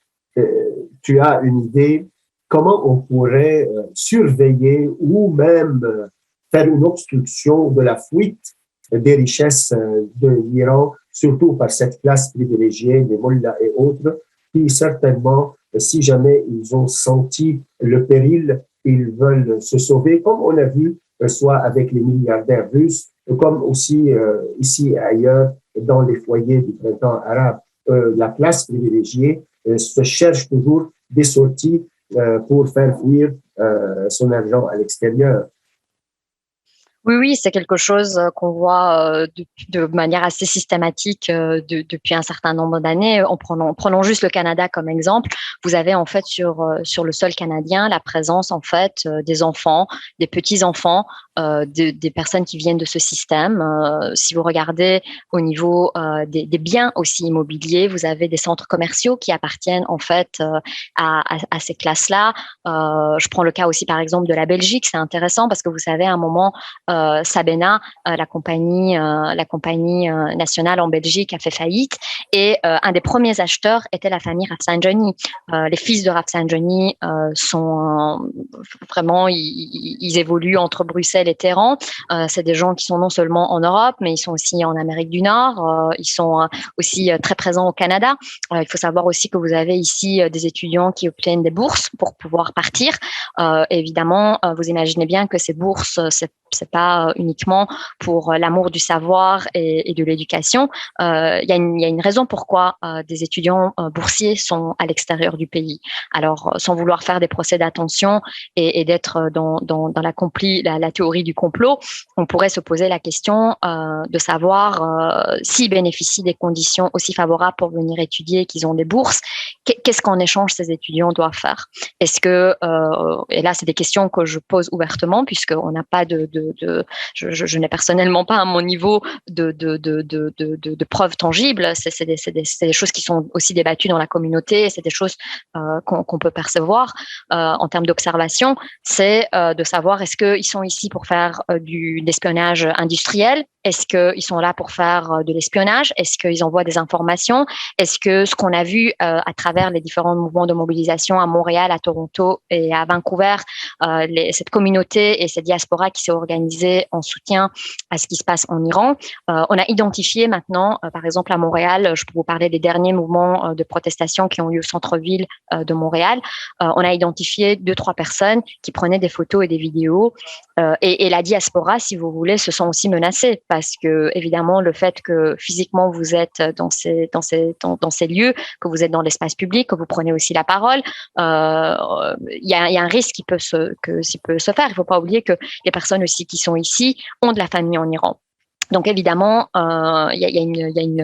tu as une idée comment on pourrait surveiller ou même faire une obstruction de la fuite des richesses de l'Iran, surtout par cette classe privilégiée, des mollahs et autres, qui certainement, si jamais ils ont senti le péril, ils veulent se sauver, comme on a vu, soit avec les milliardaires russes, comme aussi ici et ailleurs, dans les foyers du printemps arabe. La classe privilégiée se cherche toujours des sorties pour faire fuir son argent à l'extérieur. Oui, c'est quelque chose qu'on voit de manière assez systématique depuis un certain nombre d'années. Prenons juste le Canada comme exemple. Vous avez en fait sur le sol canadien la présence en fait des enfants, des petits-enfants, des personnes qui viennent de ce système. Si vous regardez au niveau des biens aussi immobiliers, vous avez des centres commerciaux qui appartiennent en fait à ces classes-là. Je prends le cas aussi par exemple de la Belgique. C'est intéressant parce que vous savez à un moment Sabena, la compagnie nationale en Belgique, a fait faillite et un des premiers acheteurs était la famille Rafsanjani. Les fils de Rafsanjani sont vraiment, ils évoluent entre Bruxelles et Téhéran. C'est des gens qui sont non seulement en Europe, mais ils sont aussi en Amérique du Nord. Ils sont aussi très présents au Canada. Il faut savoir aussi que vous avez ici des étudiants qui obtiennent des bourses pour pouvoir partir. Évidemment, vous imaginez bien que ces bourses, c'est pas uniquement pour l'amour du savoir et de l'éducation. Il y a une raison pourquoi des étudiants boursiers sont à l'extérieur du pays. Alors, sans vouloir faire des procès d'attention et d'être dans la théorie du complot, on pourrait se poser la question de savoir s'ils bénéficient des conditions aussi favorables pour venir étudier, qu'ils ont des bourses, qu'est-ce qu'en échange ces étudiants doivent faire? Est-ce que, et là c'est des questions que je pose ouvertement puisqu'on n'a pas je n'ai personnellement pas à mon niveau de preuves tangibles. C'est des choses qui sont aussi débattues dans la communauté. C'est des choses qu'on peut percevoir en termes d'observation. C'est de savoir est-ce qu'ils sont ici pour faire de l'espionnage industriel? Est-ce qu'ils sont là pour faire de l'espionnage? Est-ce qu'ils envoient des informations? Est-ce que ce qu'on a vu à travers les différents mouvements de mobilisation à Montréal, à Toronto et à Vancouver, cette communauté et cette diaspora qui s'est organisée en soutien à ce qui se passe en Iran, on a identifié maintenant, par exemple à Montréal, je peux vous parler des derniers mouvements de protestation qui ont eu au centre-ville de Montréal, on a identifié 2-3 personnes qui prenaient des photos et des vidéos et la diaspora, si vous voulez, se sent aussi menacée parce que évidemment le fait que physiquement vous êtes dans ces lieux, que vous êtes dans l'espace public, que vous prenez aussi la parole, il y a un risque qui peut se faire. Il faut pas oublier que les personnes aussi qui sont ici ont de la famille en Iran. Donc évidemment,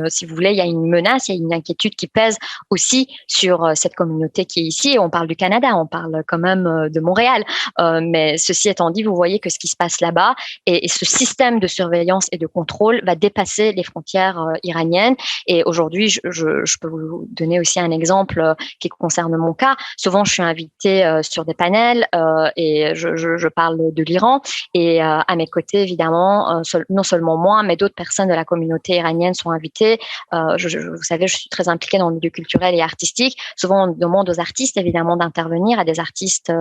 si vous voulez, il y a une menace, il y a une inquiétude qui pèse aussi sur cette communauté qui est ici. Et on parle du Canada, on parle quand même de Montréal. Mais ceci étant dit, vous voyez que ce qui se passe là-bas et ce système de surveillance et de contrôle va dépasser les frontières iraniennes. Et aujourd'hui, je peux vous donner aussi un exemple qui concerne mon cas. Souvent, je suis invitée sur des panels et je parle de l'Iran. Et à mes côtés, évidemment, non seulement moi, mais d'autres personnes de la communauté iranienne sont invitées. Vous savez, je suis très impliquée dans le milieu culturel et artistique. Souvent, on demande aux artistes, évidemment, d'intervenir, à des artistes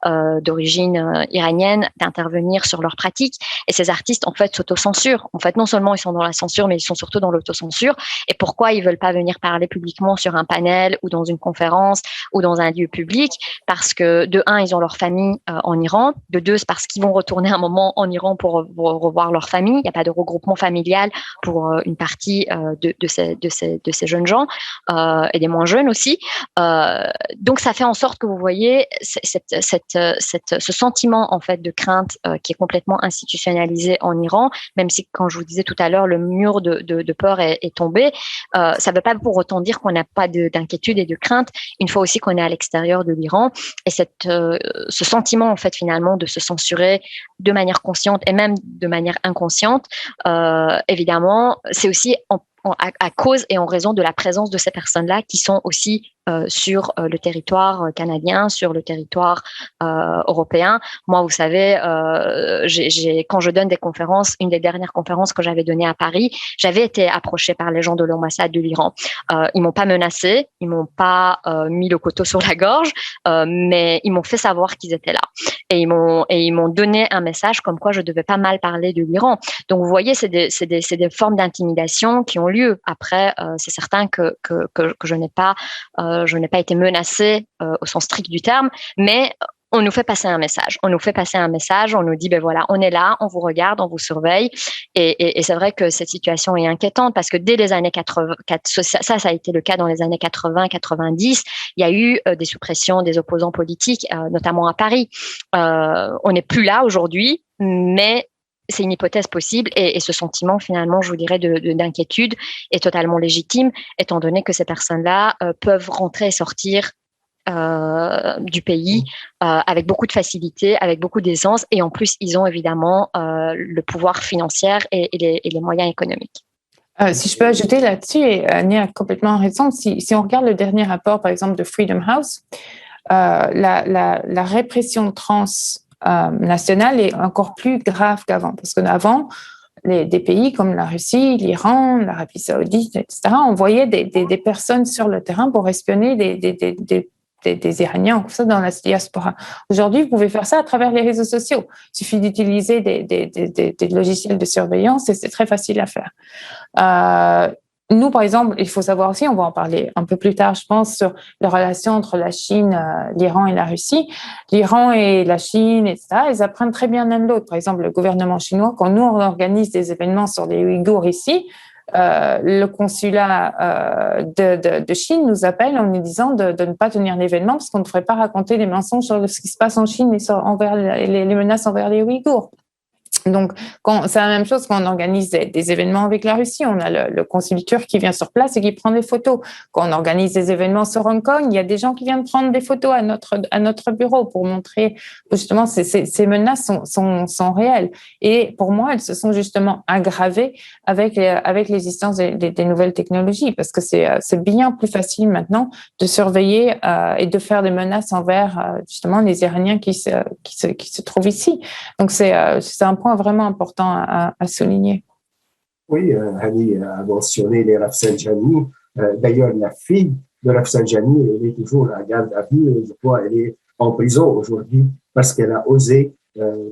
d'origine iranienne, d'intervenir sur leurs pratiques. Et ces artistes, en fait, s'autocensurent. En fait, non seulement ils sont dans la censure, mais ils sont surtout dans l'autocensure. Et pourquoi ils veulent pas venir parler publiquement sur un panel ou dans une conférence ou dans un lieu public? Parce que, de un, ils ont leur famille en Iran. De deux, c'est parce qu'ils vont retourner un moment en Iran pour revoir leur famille. Il n'y a pas de regroupement familial pour une partie de ces jeunes gens et des moins jeunes aussi. Donc ça fait en sorte que vous voyez ce sentiment en fait de crainte qui est complètement institutionnalisé en Iran, même si quand je vous disais tout à l'heure le mur de peur est tombé, ça ne veut pas pour autant dire qu'on n'a pas d'inquiétude et de crainte une fois aussi qu'on est à l'extérieur de l'Iran. Et ce sentiment en fait finalement de se censurer de manière consciente et même de manière inconsciente, évidemment, c'est aussi à cause et en raison de la présence de ces personnes-là qui sont aussi sur le territoire canadien, sur le territoire européen. Moi, vous savez, quand je donne des conférences, une des dernières conférences que j'avais données à Paris, j'avais été approchée par les gens de l'ambassade de l'Iran. Ils m'ont pas menacée, ils m'ont pas mis le couteau sur la gorge, mais ils m'ont fait savoir qu'ils étaient là. et ils m'ont donné un message comme quoi je devais pas mal parler de l'Iran. Donc vous voyez, c'est des formes d'intimidation qui ont lieu. Après, c'est certain que je n'ai pas été menacée au sens strict du terme, mais on nous fait passer un message. On nous fait passer un message. On nous dit, ben voilà, on est là, on vous regarde, on vous surveille. Et c'est vrai que cette situation est inquiétante parce que dès les années 80, ça a été le cas dans les années 80, 90. Il y a eu des suppressions des opposants politiques, notamment à Paris. On n'est plus là aujourd'hui, mais c'est une hypothèse possible et ce sentiment, finalement, je vous dirais, d'inquiétude est totalement légitime, étant donné que ces personnes-là peuvent rentrer et sortir du pays avec beaucoup de facilité, avec beaucoup d'aisance, et en plus ils ont évidemment le pouvoir financier et les moyens économiques. Si je peux ajouter là-dessus, et Nia a complètement raison, si on regarde le dernier rapport par exemple de Freedom House, la répression transnationale est encore plus grave qu'avant, parce qu'avant, des pays comme la Russie, l'Iran, l'Arabie Saoudite, etc., envoyaient des personnes sur le terrain pour espionner des Iraniens, comme ça, dans la diaspora. Aujourd'hui, vous pouvez faire ça à travers les réseaux sociaux. Il suffit d'utiliser des logiciels de surveillance et c'est très facile à faire. Nous, par exemple, il faut savoir aussi, on va en parler un peu plus tard, je pense, sur les relations entre la Chine, l'Iran et la Russie. L'Iran et la Chine, etc., ils apprennent très bien l'un de l'autre. Par exemple, le gouvernement chinois, quand nous, on organise des événements sur les Ouïghours ici, le consulat de Chine nous appelle en nous disant de ne pas tenir l'événement parce qu'on ne devrait pas raconter des mensonges sur ce qui se passe en Chine et envers les menaces envers les Ouïghours. Donc, c'est la même chose quand on organise des événements avec la Russie. On a le consul turc qui vient sur place et qui prend des photos. Quand on organise des événements sur Hong Kong, il y a des gens qui viennent prendre des photos à notre bureau pour montrer justement ces menaces sont réelles. Et pour moi, elles se sont justement aggravées avec l'existence des nouvelles technologies, parce que c'est bien plus facile maintenant de surveiller et de faire des menaces envers justement les Iraniens qui se trouvent ici. Donc c'est un point vraiment important à souligner. Oui, Hani a mentionné les Rafsanjani. D'ailleurs, la fille de Rafsanjani, elle est toujours à garde à vue. Je crois qu'elle est en prison aujourd'hui parce qu'elle a osé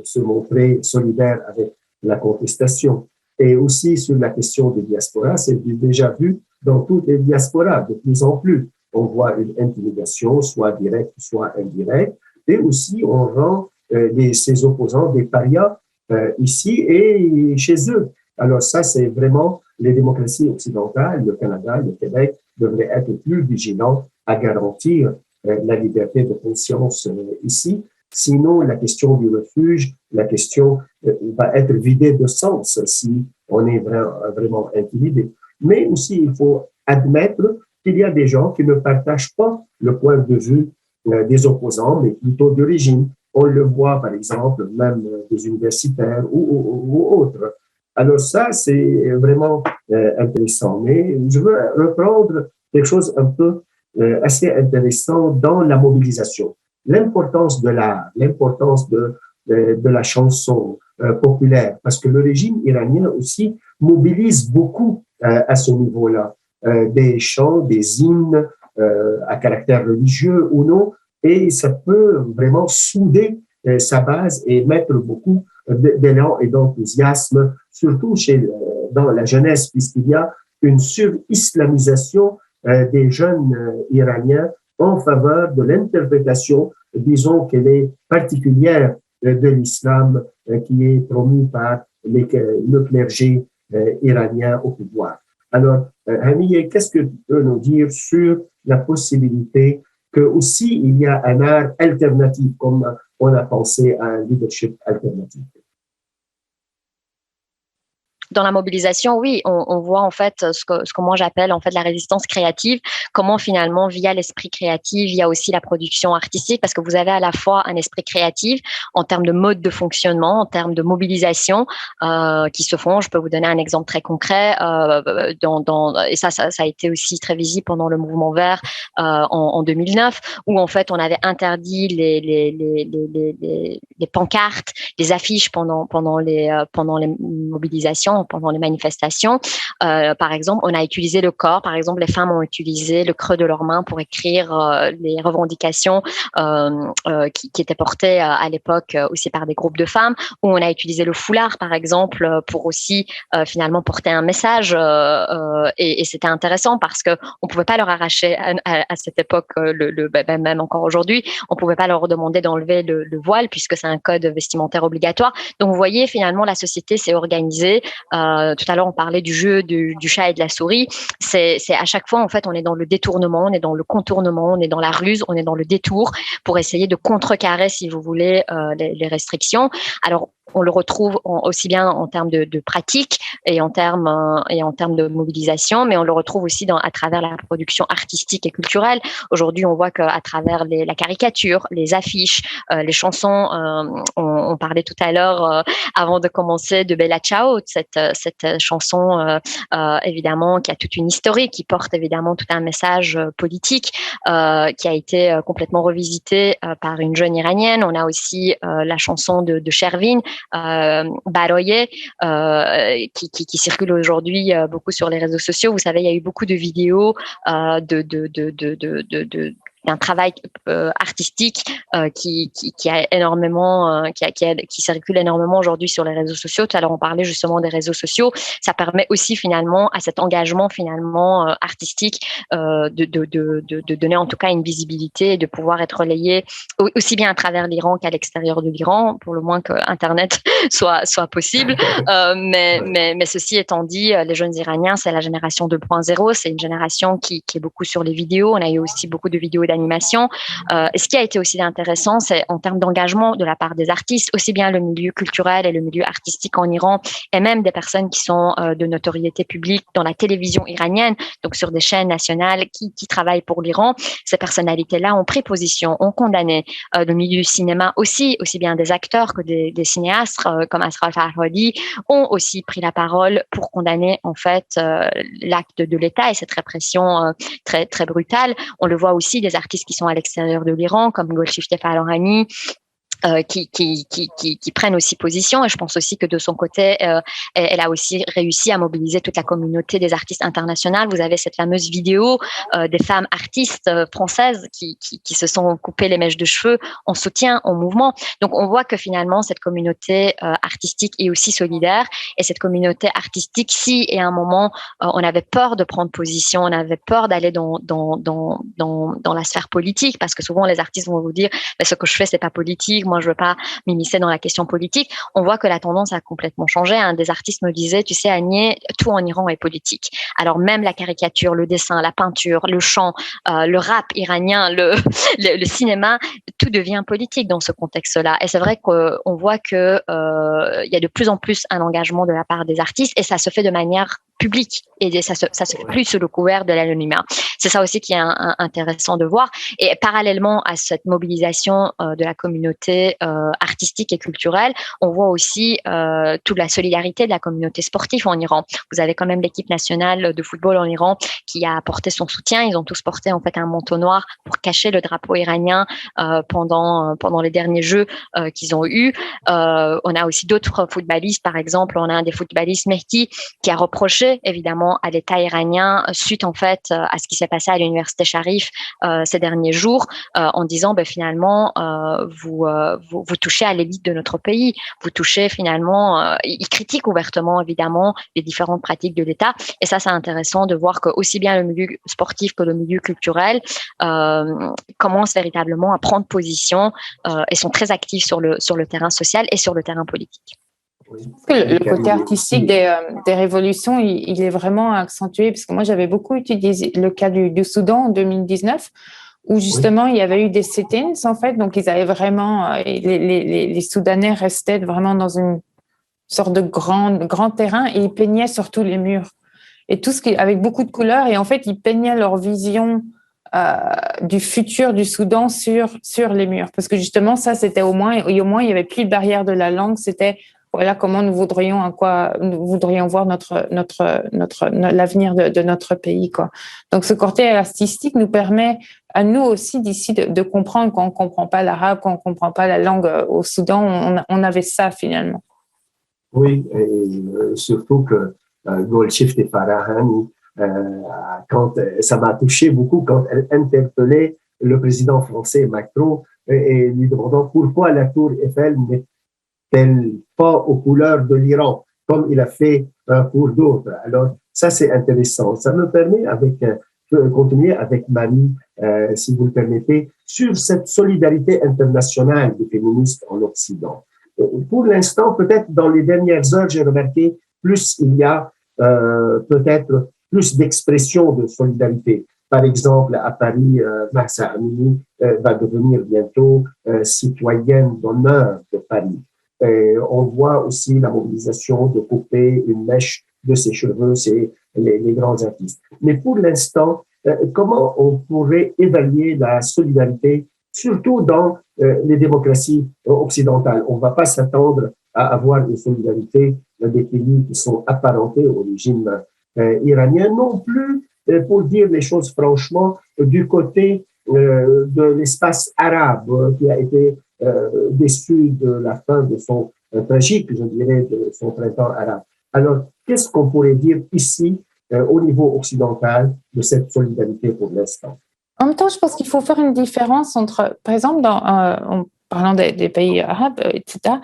se montrer solidaire avec la contestation. Et aussi sur la question des diasporas, c'est déjà vu dans toutes les diasporas de plus en plus. On voit une intimidation, soit directe, soit indirecte. Et aussi, on rend ses opposants des parias ici et chez eux. Alors ça, c'est vraiment les démocraties occidentales, le Canada, le Québec, devraient être plus vigilants à garantir la liberté de conscience ici. Sinon, la question du refuge, la question va être vidée de sens si on est vraiment intimidé. Mais aussi, il faut admettre qu'il y a des gens qui ne partagent pas le point de vue des opposants, mais plutôt du régime. On le voit, par exemple, même des universitaires ou autres. Alors ça, c'est vraiment intéressant. Mais je veux reprendre quelque chose un peu assez intéressant dans la mobilisation. L'importance de l'art, l'importance de la chanson populaire, parce que le régime iranien aussi mobilise beaucoup à ce niveau-là. Des chants, des hymnes à caractère religieux ou non, et ça peut vraiment souder sa base et mettre beaucoup d'élan et d'enthousiasme, surtout dans la jeunesse, puisqu'il y a une sur-islamisation des jeunes Iraniens en faveur de l'interprétation, disons qu'elle est particulière de l'islam qui est promu par le clergé iranien au pouvoir. Alors, Hani, qu'est-ce que tu peux nous dire sur la possibilité que aussi il y a un art alternatif, comme on a pensé à un leadership alternatif? Dans la mobilisation, oui, on voit en fait ce que moi j'appelle en fait la résistance créative. Comment finalement, via l'esprit créatif, il y a aussi la production artistique, parce que vous avez à la fois un esprit créatif en termes de mode de fonctionnement, en termes de mobilisation qui se font. Je peux vous donner un exemple très concret. Et ça a été aussi très visible pendant le mouvement vert en 2009, où en fait on avait interdit les pancartes, les affiches pendant les mobilisations. sang pendant les manifestations. Par exemple, on a utilisé le corps. Par exemple, les femmes ont utilisé le creux de leurs mains pour écrire les revendications qui étaient portées à l'époque aussi par des groupes de femmes. Ou on a utilisé le foulard, par exemple, pour aussi finalement porter un message. Et c'était intéressant parce que on pouvait pas leur arracher à cette époque, même encore aujourd'hui, on pouvait pas leur demander d'enlever le voile puisque c'est un code vestimentaire obligatoire. Donc vous voyez, finalement, la société s'est organisée. Tout à l'heure, on parlait du jeu du chat et de la souris. C'est à chaque fois, en fait, on est dans le détournement, on est dans le contournement, on est dans la ruse, on est dans le détour pour essayer de contrecarrer, si vous voulez, les restrictions. Alors, on le retrouve aussi bien en termes de pratique et en termes de mobilisation, mais on le retrouve aussi à travers la production artistique et culturelle. Aujourd'hui, on voit qu'à travers la caricature, les affiches, les chansons, on parlait tout à l'heure avant de commencer de Bella Ciao, cette chanson évidemment qui a toute une historique, qui porte évidemment tout un message politique, qui a été complètement revisité par une jeune iranienne. On a aussi la chanson de Shervin, Baroye, qui circule aujourd'hui beaucoup sur les réseaux sociaux. Vous savez, il y a eu beaucoup de vidéos d'un travail artistique qui a énormément qui circule énormément aujourd'hui sur les réseaux sociaux. Tout à l'heure on parlait justement des réseaux sociaux. Ça permet aussi finalement à cet engagement finalement artistique de donner en tout cas une visibilité et de pouvoir être relayé aussi bien à travers l'Iran qu'à l'extérieur de l'Iran, pour le moins que Internet soit possible. Mais ceci étant dit, les jeunes Iraniens, c'est la génération 2.0. C'est une génération qui est beaucoup sur les vidéos. On a eu aussi beaucoup de vidéos d'animation. Et ce qui a été aussi intéressant, c'est en termes d'engagement de la part des artistes, aussi bien le milieu culturel et le milieu artistique en Iran, et même des personnes qui sont de notoriété publique dans la télévision iranienne, donc sur des chaînes nationales qui travaillent pour l'Iran. Ces personnalités-là ont pris position, ont condamné le milieu du cinéma aussi bien des acteurs que des cinéastes comme Asghar Farhadi ont aussi pris la parole pour condamner en fait l'acte de l'État et cette répression très très brutale. On le voit aussi des artistes qui sont à l'extérieur de l'Iran comme Golshifteh Farahani, qui prennent aussi position, et je pense aussi que de son côté elle a aussi réussi à mobiliser toute la communauté des artistes internationales. Vous avez cette fameuse vidéo des femmes artistes françaises qui se sont coupées les mèches de cheveux en soutien au mouvement. Donc on voit que finalement cette communauté artistique est aussi solidaire, et cette communauté artistique, si et à un moment on avait peur de prendre position, on avait peur d'aller dans la sphère politique, parce que souvent les artistes vont vous dire ce que je fais c'est pas politique, moi je veux pas m'immiscer dans la question politique. On voit que la tendance a complètement changé. Un des artistes me disait, tu sais Agnès, tout en Iran est politique. Alors même la caricature, le dessin, la peinture, le chant, le rap iranien, le cinéma, tout devient politique dans ce contexte-là. Et c'est vrai qu'on voit que il y a de plus en plus un engagement de la part des artistes, et ça se fait de manière public, et ça se fait plus sous le couvert de l'anonymat. C'est ça aussi qui est intéressant de voir. Et parallèlement à cette mobilisation de la communauté artistique et culturelle, on voit aussi toute la solidarité de la communauté sportive en Iran. Vous avez quand même l'équipe nationale de football en Iran qui a apporté son soutien. Ils ont tous porté en fait un manteau noir pour cacher le drapeau iranien pendant les derniers jeux qu'ils ont eus. On a aussi d'autres footballistes, par exemple, on a un des footballistes, Mehdi, qui a reproché évidemment à l'État iranien suite en fait à ce qui s'est passé à l'université Sharif ces derniers jours, en disant finalement vous touchez à l'élite de notre pays, vous touchez finalement, ils critiquent ouvertement évidemment les différentes pratiques de l'État, et ça c'est intéressant de voir que aussi bien le milieu sportif que le milieu culturel commencent véritablement à prendre position et sont très actifs sur le terrain social et sur le terrain politique. Le côté artistique des révolutions, il est vraiment accentué, parce que moi, j'avais beaucoup utilisé le cas du Soudan en 2019, où justement, il y avait eu des sit-ins, en fait. Donc, ils avaient vraiment, les Soudanais restaient vraiment dans une sorte de grand terrain, et ils peignaient sur tous les murs. Et tout ce qui, avec beaucoup de couleurs, et en fait, ils peignaient leur vision du futur du Soudan sur les murs. Parce que justement, ça, c'était au moins, il n'y avait plus de barrière de la langue, c'était voilà comment nous voudrions voir l'avenir de notre pays, quoi. Donc ce côté artistique nous permet à nous aussi d'ici de comprendre quand on comprend pas l'arabe, quand on comprend pas la langue au Soudan, on avait ça finalement. Oui, et surtout que Golshifteh Farahani, quand ça m'a touché beaucoup quand elle interpellait le président français Macron et lui demandant pourquoi la tour Eiffel n'est-elle pas aux couleurs de l'Iran, comme il a fait pour d'autres. Alors, ça, c'est intéressant. Ça me permet de continuer avec Marie, si vous le permettez, sur cette solidarité internationale des féministes en Occident. Pour l'instant, peut-être dans les dernières heures, j'ai remarqué plus il y a peut-être plus d'expressions de solidarité. Par exemple, à Paris, Mahsa Amini va devenir bientôt citoyenne d'honneur de Paris. Et on voit aussi la mobilisation de couper une mèche de ses cheveux, c'est les grands artistes. Mais pour l'instant, comment on pourrait évaluer la solidarité, surtout dans les démocraties occidentales? On ne va pas s'attendre à avoir une solidarité des pays qui sont apparentés au régime iranien, non plus, pour dire les choses franchement, du côté de l'espace arabe qui a été déçu de la fin de son tragique, je dirais, de son printemps arabe. Alors, qu'est-ce qu'on pourrait dire ici, au niveau occidental, de cette solidarité pour l'instant? En même temps, je pense qu'il faut faire une différence entre, par exemple, en parlant des pays arabes, etc.,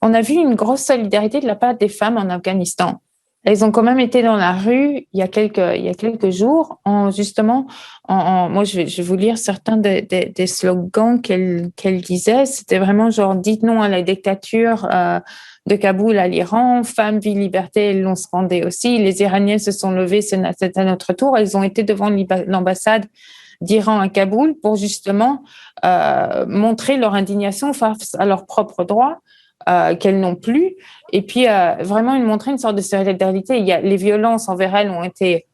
on a vu une grosse solidarité de la part des femmes en Afghanistan. Elles ont quand même été dans la rue il y a quelques jours moi, je vais vous lire certains des slogans qu'elle disait. C'était vraiment genre, dites non à la dictature de Kaboul à l'Iran, femmes, vie, liberté, elles l'ont scandé aussi. Les Iraniens se sont levés, c'est à notre tour. Elles ont été devant l'ambassade d'Iran à Kaboul pour justement montrer leur indignation face à leurs propres droits. Qu'elles n'ont plus, et puis vraiment montrer une sorte de solidarité. Les violences envers elles ont été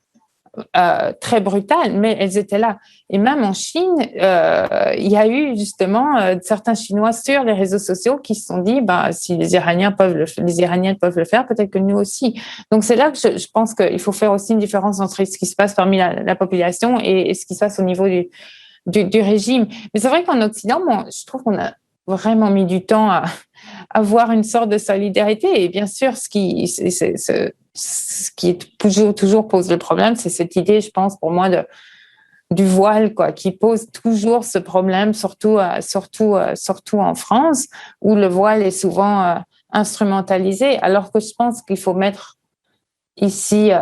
très brutales, mais elles étaient là. Et même en Chine, il y a eu justement certains Chinois sur les réseaux sociaux qui se sont dit, si les Iraniens peuvent le faire, peut-être que nous aussi. Donc c'est là que je pense qu'il faut faire aussi une différence entre ce qui se passe parmi la population et ce qui se passe au niveau du régime. Mais c'est vrai qu'en Occident, je trouve qu'on a vraiment mis du temps à avoir une sorte de solidarité. Et bien sûr, ce qui toujours pose le problème, c'est cette idée, je pense, pour moi, du voile, qui pose toujours ce problème, surtout en France, où le voile est souvent instrumentalisé, alors que je pense qu'il faut mettre ici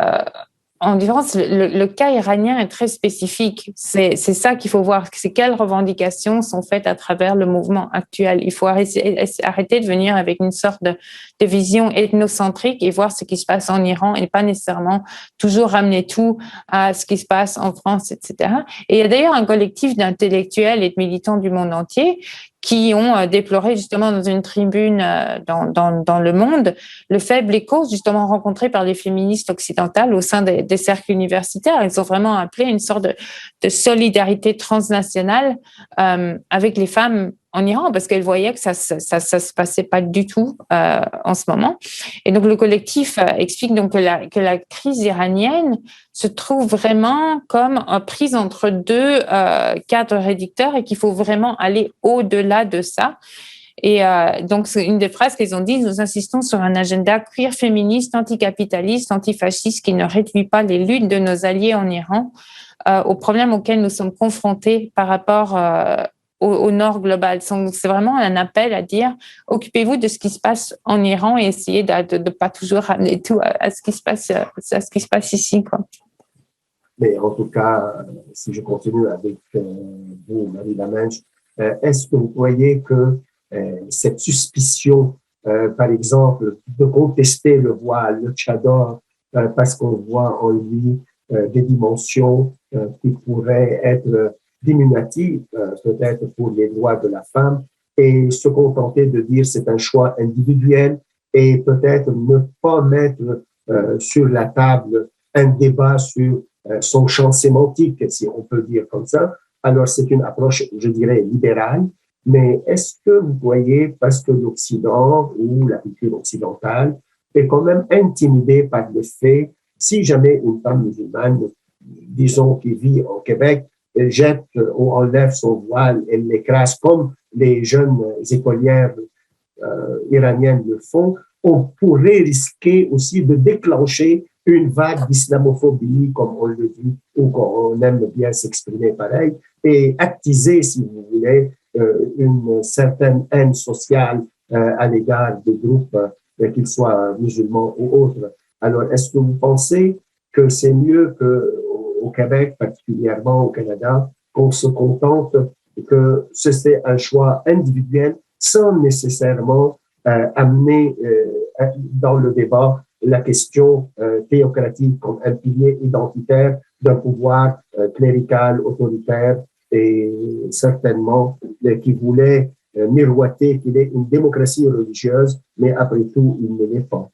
en différence, le cas iranien est très spécifique. C'est ça qu'il faut voir. C'est quelles revendications sont faites à travers le mouvement actuel. Il faut arrêter de venir avec une sorte de vision ethnocentrique et voir ce qui se passe en Iran et pas nécessairement toujours ramener tout à ce qui se passe en France, etc. Et il y a d'ailleurs un collectif d'intellectuels et de militants du monde entier qui ont déploré justement dans une tribune dans Le Monde le faible écho justement rencontré par les féministes occidentales au sein des cercles universitaires. Ils ont vraiment appelé une sorte de solidarité transnationale avec les femmes en Iran parce qu'elles voyaient que ça se passait pas du tout en ce moment. Et donc le collectif explique donc que la crise iranienne se trouve vraiment comme prise entre deux cadres réducteurs et qu'il faut vraiment aller au-delà de ça. Et donc, c'est une des phrases qu'ils ont dit, nous insistons sur un agenda queer, féministe, anticapitaliste, antifasciste qui ne réduit pas les luttes de nos alliés en Iran aux problèmes auxquels nous sommes confrontés par rapport au nord global. Donc, c'est vraiment un appel à dire, occupez-vous de ce qui se passe en Iran et essayez de pas toujours ramener tout à ce qui se passe ici, quoi. Mais en tout cas, si je continue avec vous, Marie Lamanche, est-ce que vous voyez que cette suspicion, par exemple, de contester le voile, le tchador, parce qu'on voit en lui des dimensions qui pourraient être diminuatives, peut-être pour les droits de la femme, et se contenter de dire c'est un choix individuel et peut-être ne pas mettre sur la table un débat sur son champ sémantique, si on peut dire comme ça. Alors, c'est une approche, je dirais, libérale. Mais est-ce que vous voyez, parce que l'Occident ou la culture occidentale est quand même intimidée par le fait, si jamais une femme musulmane, disons, qui vit au Québec, elle jette ou enlève son voile, elle l'écrase comme les jeunes écolières iraniennes le font, on pourrait risquer aussi de déclencher une vague d'islamophobie, comme on le dit, ou qu'on aime bien s'exprimer pareil, et attiser, si vous voulez, une certaine haine sociale à l'égard des groupes, qu'ils soient musulmans ou autres. Alors, est-ce que vous pensez que c'est mieux qu'au Québec, particulièrement au Canada, qu'on se contente que c'est un choix individuel sans nécessairement amener dans le débat la question théocratique comme un pilier identitaire d'un pouvoir clérical, autoritaire et certainement qui voulait miroiter qu'il est une démocratie religieuse, mais après tout, il ne l'est pas.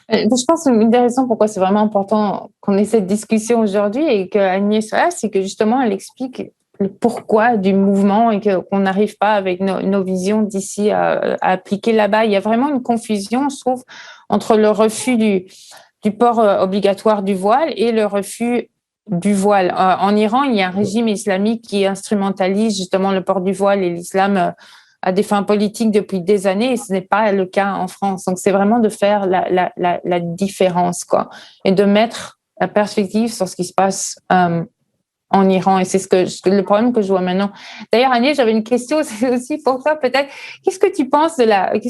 Je pense qu'une des raisons pourquoi c'est vraiment important qu'on ait cette discussion aujourd'hui et qu'Agnès soit là, c'est que justement, elle explique le pourquoi du mouvement et qu'on n'arrive pas avec nos visions d'ici à appliquer là-bas. Il y a vraiment une confusion, je trouve, entre le refus du port obligatoire du voile et le refus du voile. En Iran, il y a un régime islamique qui instrumentalise justement le port du voile et l'islam à des fins politiques depuis des années, et ce n'est pas le cas en France. Donc, c'est vraiment de faire la différence, quoi, et de mettre la perspective sur ce qui se passe en Iran. Et c'est le problème que je vois maintenant. D'ailleurs, Agnès, j'avais une question c'est aussi pour toi, peut-être. Qu'est-ce que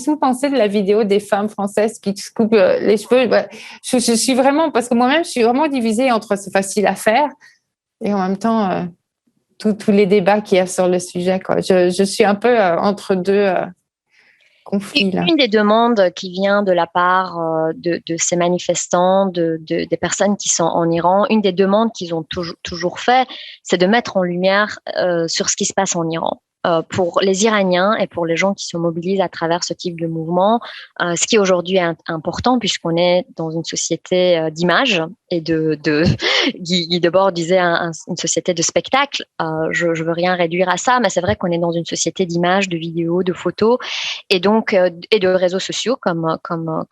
vous pensez de la vidéo des femmes françaises qui se coupent les cheveux? Je suis vraiment, parce que moi-même, je suis vraiment divisée entre c'est facile à faire et en même temps, tous les débats qu'il y a sur le sujet, quoi. Je suis un peu entre deux conflits, là. Une des demandes qui vient de la part de ces manifestants, des personnes qui sont en Iran, une des demandes qu'ils ont toujours fait, c'est de mettre en lumière sur ce qui se passe en Iran. Pour les Iraniens et pour les gens qui se mobilisent à travers ce type de mouvement, ce qui aujourd'hui est important puisqu'on est dans une société d'image et Guy Debord disait une société de spectacle. Je veux rien réduire à ça, mais c'est vrai qu'on est dans une société d'images, de vidéos, de photos et donc et de réseaux sociaux comme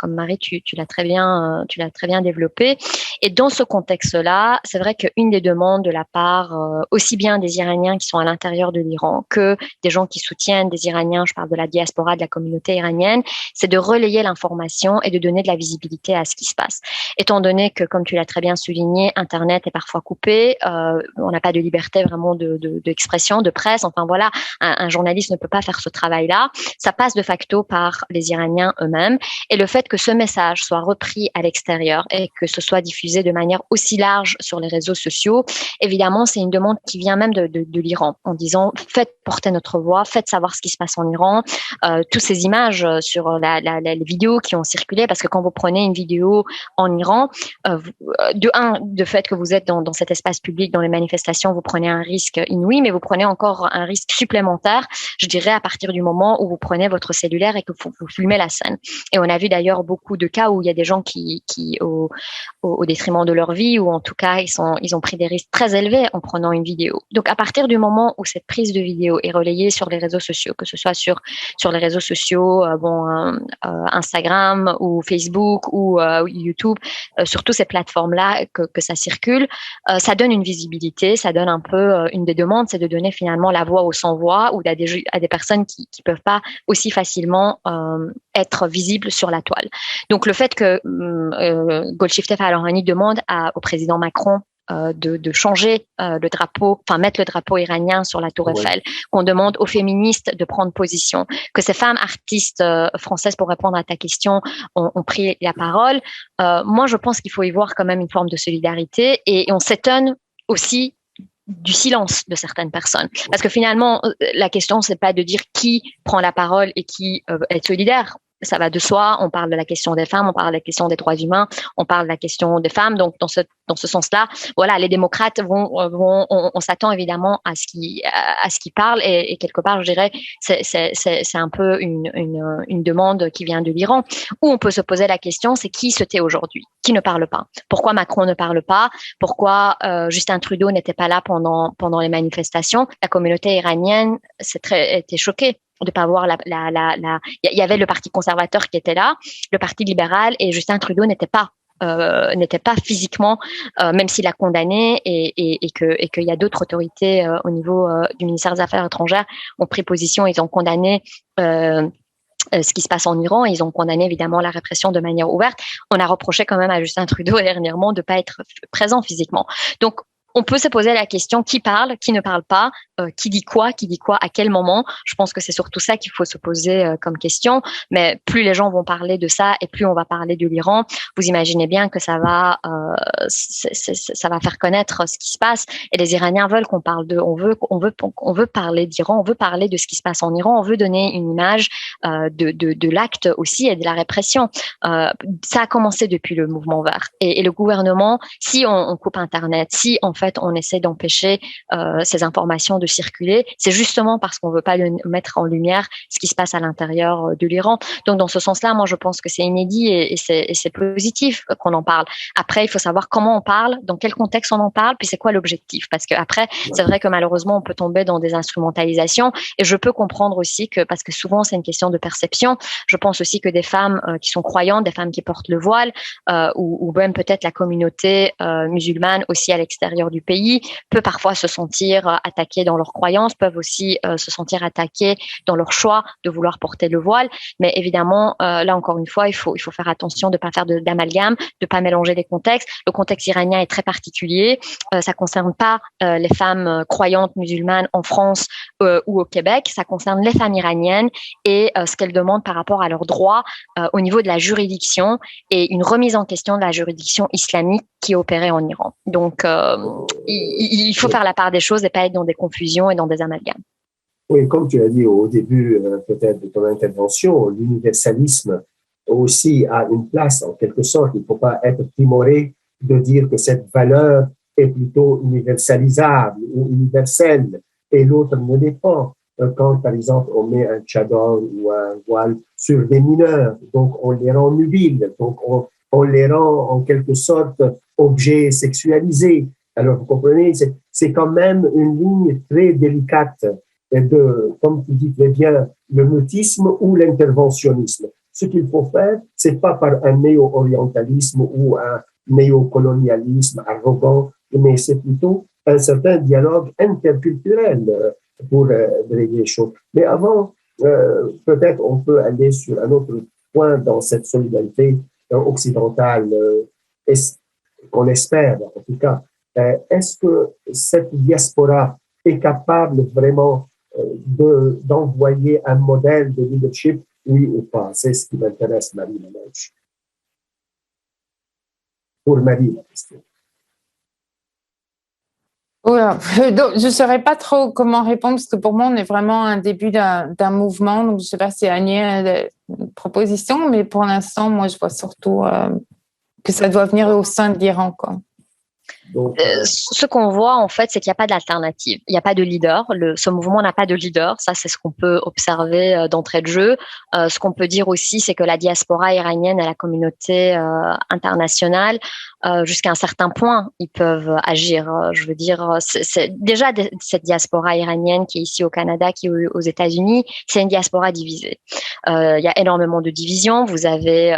Marie tu l'as très bien développé. Et dans ce contexte-là, c'est vrai qu'une des demandes de la part aussi bien des Iraniens qui sont à l'intérieur de l'Iran que des gens qui soutiennent des Iraniens, je parle de la diaspora, de la communauté iranienne, c'est de relayer l'information et de donner de la visibilité à ce qui se passe. Étant donné que, comme tu l'as très bien souligné, Internet est parfois coupé, on n'a pas de liberté vraiment d'expression, de presse, enfin voilà, un journaliste ne peut pas faire ce travail-là, ça passe de facto par les Iraniens eux-mêmes, et le fait que ce message soit repris à l'extérieur et que ce soit diffusé de manière aussi large sur les réseaux sociaux, évidemment, c'est une demande qui vient même de l'Iran, en disant, faites porter notre voix, faites savoir ce qui se passe en Iran, toutes ces images sur les vidéos qui ont circulé, parce que quand vous prenez une vidéo en Iran, de fait que vous êtes dans cet espace public, dans les manifestations, vous prenez un risque inouï, mais vous prenez encore un risque supplémentaire, je dirais, à partir du moment où vous prenez votre cellulaire et que vous filmez la scène. Et on a vu d'ailleurs beaucoup de cas où il y a des gens qui au détriment de leur vie, ou en tout cas, ils ont pris des risques très élevés en prenant une vidéo. Donc, à partir du moment où cette prise de vidéo est relayée sur les réseaux sociaux, que ce soit sur les réseaux sociaux, Instagram ou Facebook ou YouTube, sur toutes ces plateformes-là que ça circule, ça donne une visibilité, ça donne un peu une des demandes, c'est de donner finalement la voix aux sans-voix ou à des personnes qui peuvent pas aussi facilement être visibles sur la toile. Donc le fait que Golshifteh Al-Rohani demande au président Macron de changer le drapeau, enfin mettre le drapeau iranien sur la Tour Eiffel, qu'on demande aux féministes de prendre position, que ces femmes artistes françaises, pour répondre à ta question, ont pris la parole. Moi, je pense qu'il faut y voir quand même une forme de solidarité, et on s'étonne aussi du silence de certaines personnes. Parce que finalement, la question, c'est pas de dire qui prend la parole et qui est solidaire. Ça va de soi. On parle de la question des femmes, on parle de la question des droits humains, on parle de la question des femmes. Donc, dans ce sens-là, voilà, les démocrates on s'attend évidemment à ce qu'ils parlent, et quelque part, je dirais, c'est un peu une demande qui vient de l'Iran, où on peut se poser la question, c'est qui se tait aujourd'hui, qui ne parle pas. Pourquoi Macron ne parle pas? Pourquoi Justin Trudeau n'était pas là pendant les manifestations? La communauté iranienne était choquée de pas voir il y avait le parti conservateur qui était là, le parti libéral, et Justin Trudeau n'était pas physiquement, même s'il a condamné, et qu'il y a d'autres autorités au niveau du ministère des Affaires étrangères ont pris position, ils ont condamné ce qui se passe en Iran. Ils ont condamné évidemment la répression de manière ouverte. On a reproché quand même à Justin Trudeau dernièrement de pas être présent physiquement. Donc, on peut se poser la question qui parle, qui ne parle pas, qui dit quoi, à quel moment. Je pense que c'est surtout ça qu'il faut se poser comme question. Mais plus les gens vont parler de ça et plus on va parler de l'Iran, vous imaginez bien que ça va faire connaître ce qui se passe. Et les Iraniens veulent qu'on parle on veut parler d'Iran, on veut parler de ce qui se passe en Iran, on veut donner une image de l'acte aussi et de la répression. Ça a commencé depuis le mouvement vert. Et le gouvernement, si on coupe Internet, si en fait on essaie d'empêcher ces informations de circuler, c'est justement parce qu'on veut pas mettre en lumière ce qui se passe à l'intérieur de l'Iran. Donc dans ce sens-là, moi je pense que c'est inédit et c'est positif qu'on en parle. Après, il faut savoir comment on parle, dans quel contexte on en parle, puis c'est quoi l'objectif. Parce que après, c'est vrai que malheureusement on peut tomber dans des instrumentalisations et je peux comprendre aussi que, parce que souvent c'est une question de perception, je pense aussi que des femmes qui sont croyantes, des femmes qui portent le voile ou même peut-être la communauté musulmane aussi à l'extérieur du pays peut parfois se sentir attaquées dans leurs croyances, peuvent aussi se sentir attaquées dans leur choix de vouloir porter le voile. Mais évidemment, là encore une fois, il faut faire attention de pas faire d'amalgame, de pas mélanger les contextes. Le contexte iranien est très particulier. Ça concerne pas les femmes croyantes musulmanes en France ou au Québec. Ça concerne les femmes iraniennes et ce qu'elles demandent par rapport à leurs droits au niveau de la juridiction et une remise en question de la juridiction islamique qui opérait en Iran. Donc, il faut faire la part des choses et pas être dans des confusions et dans des amalgames. Oui, comme tu as dit au début peut-être de ton intervention, l'universalisme aussi a une place en quelque sorte. Il ne faut pas être timoré de dire que cette valeur est plutôt universalisable ou universelle et l'autre ne l'est pas. Quand, par exemple, on met un tchador ou un voile sur des mineurs, donc on les rend nubiles, donc on les rend en quelque sorte objets sexualisés. Alors, vous comprenez, c'est quand même une ligne très délicate de, comme tu dis très bien, le mutisme ou l'interventionnisme. Ce qu'il faut faire, c'est pas par un néo-orientalisme ou un néocolonialisme arrogant, mais c'est plutôt un certain dialogue interculturel pour régler les choses. Mais avant, peut-être on peut aller sur un autre point dans cette solidarité occidentale, qu'on espère en tout cas. Est-ce que cette diaspora est capable vraiment d'envoyer un modèle de leadership, oui ou pas? C'est ce qui m'intéresse, Marie Manouche. Pour Marie, la question. Donc, je ne saurais pas trop comment répondre parce que pour moi, on est vraiment un début d'un mouvement. Donc, je ne sais pas si Annie a une proposition, mais pour l'instant, moi, je vois surtout que ça doit venir au sein de l'Iran, quoi. Donc, ce qu'on voit en fait, c'est qu'il n'y a pas d'alternative. Il n'y a pas de leader. Ce mouvement n'a pas de leader. Ça, c'est ce qu'on peut observer d'entrée de jeu. Ce qu'on peut dire aussi, c'est que la diaspora iranienne et la communauté internationale, jusqu'à un certain point, ils peuvent agir. Je veux dire, c'est déjà cette diaspora iranienne qui est ici au Canada, qui est aux États-Unis, c'est une diaspora divisée. Il y a énormément de divisions. Vous avez,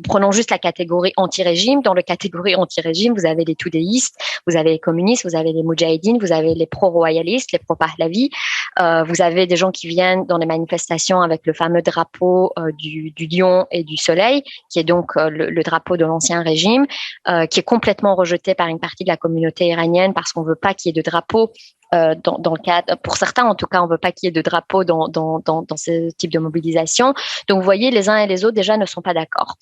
prenons juste la catégorie anti-régime. Dans le catégorie anti-régime, vous avez les toudéistes, vous avez les communistes, vous avez les moudjahidines, vous avez les pro-royalistes, les pro-Pahlavi. Vous avez des gens qui viennent dans les manifestations avec le fameux drapeau du lion et du soleil, qui est donc le drapeau de l'ancien régime, qui est complètement rejeté par une partie de la communauté iranienne parce qu'on veut pas qu'il y ait de drapeau. Dans le cadre, pour certains en tout cas, on veut pas qu'il y ait de drapeau dans ce type de mobilisation. Donc vous voyez, les uns et les autres déjà ne sont pas d'accord.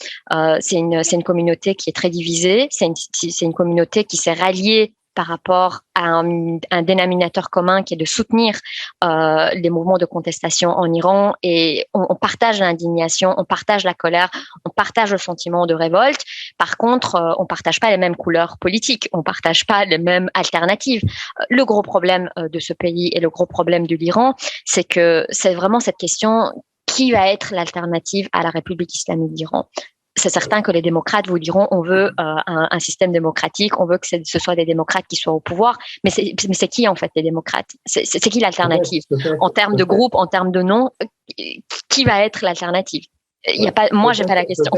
C'est une communauté qui est très divisée. C'est une communauté qui s'est ralliée par rapport à un dénominateur commun qui est de soutenir les mouvements de contestation en Iran, et on partage l'indignation, on partage la colère, on partage le sentiment de révolte. Par contre, on partage pas les mêmes couleurs politiques, on partage pas les mêmes alternatives. Le gros problème de ce pays et le gros problème de l'Iran, c'est que c'est vraiment cette question: qui va être l'alternative à la République islamique d'Iran? C'est certain que les démocrates vous diront on veut un système démocratique, on veut que ce soit des démocrates qui soient au pouvoir, mais c'est qui en fait les démocrates? C'est qui l'alternative? En termes de groupe, en termes de nom, qui va être l'alternative? Il y a pas, moi j'ai pas la question.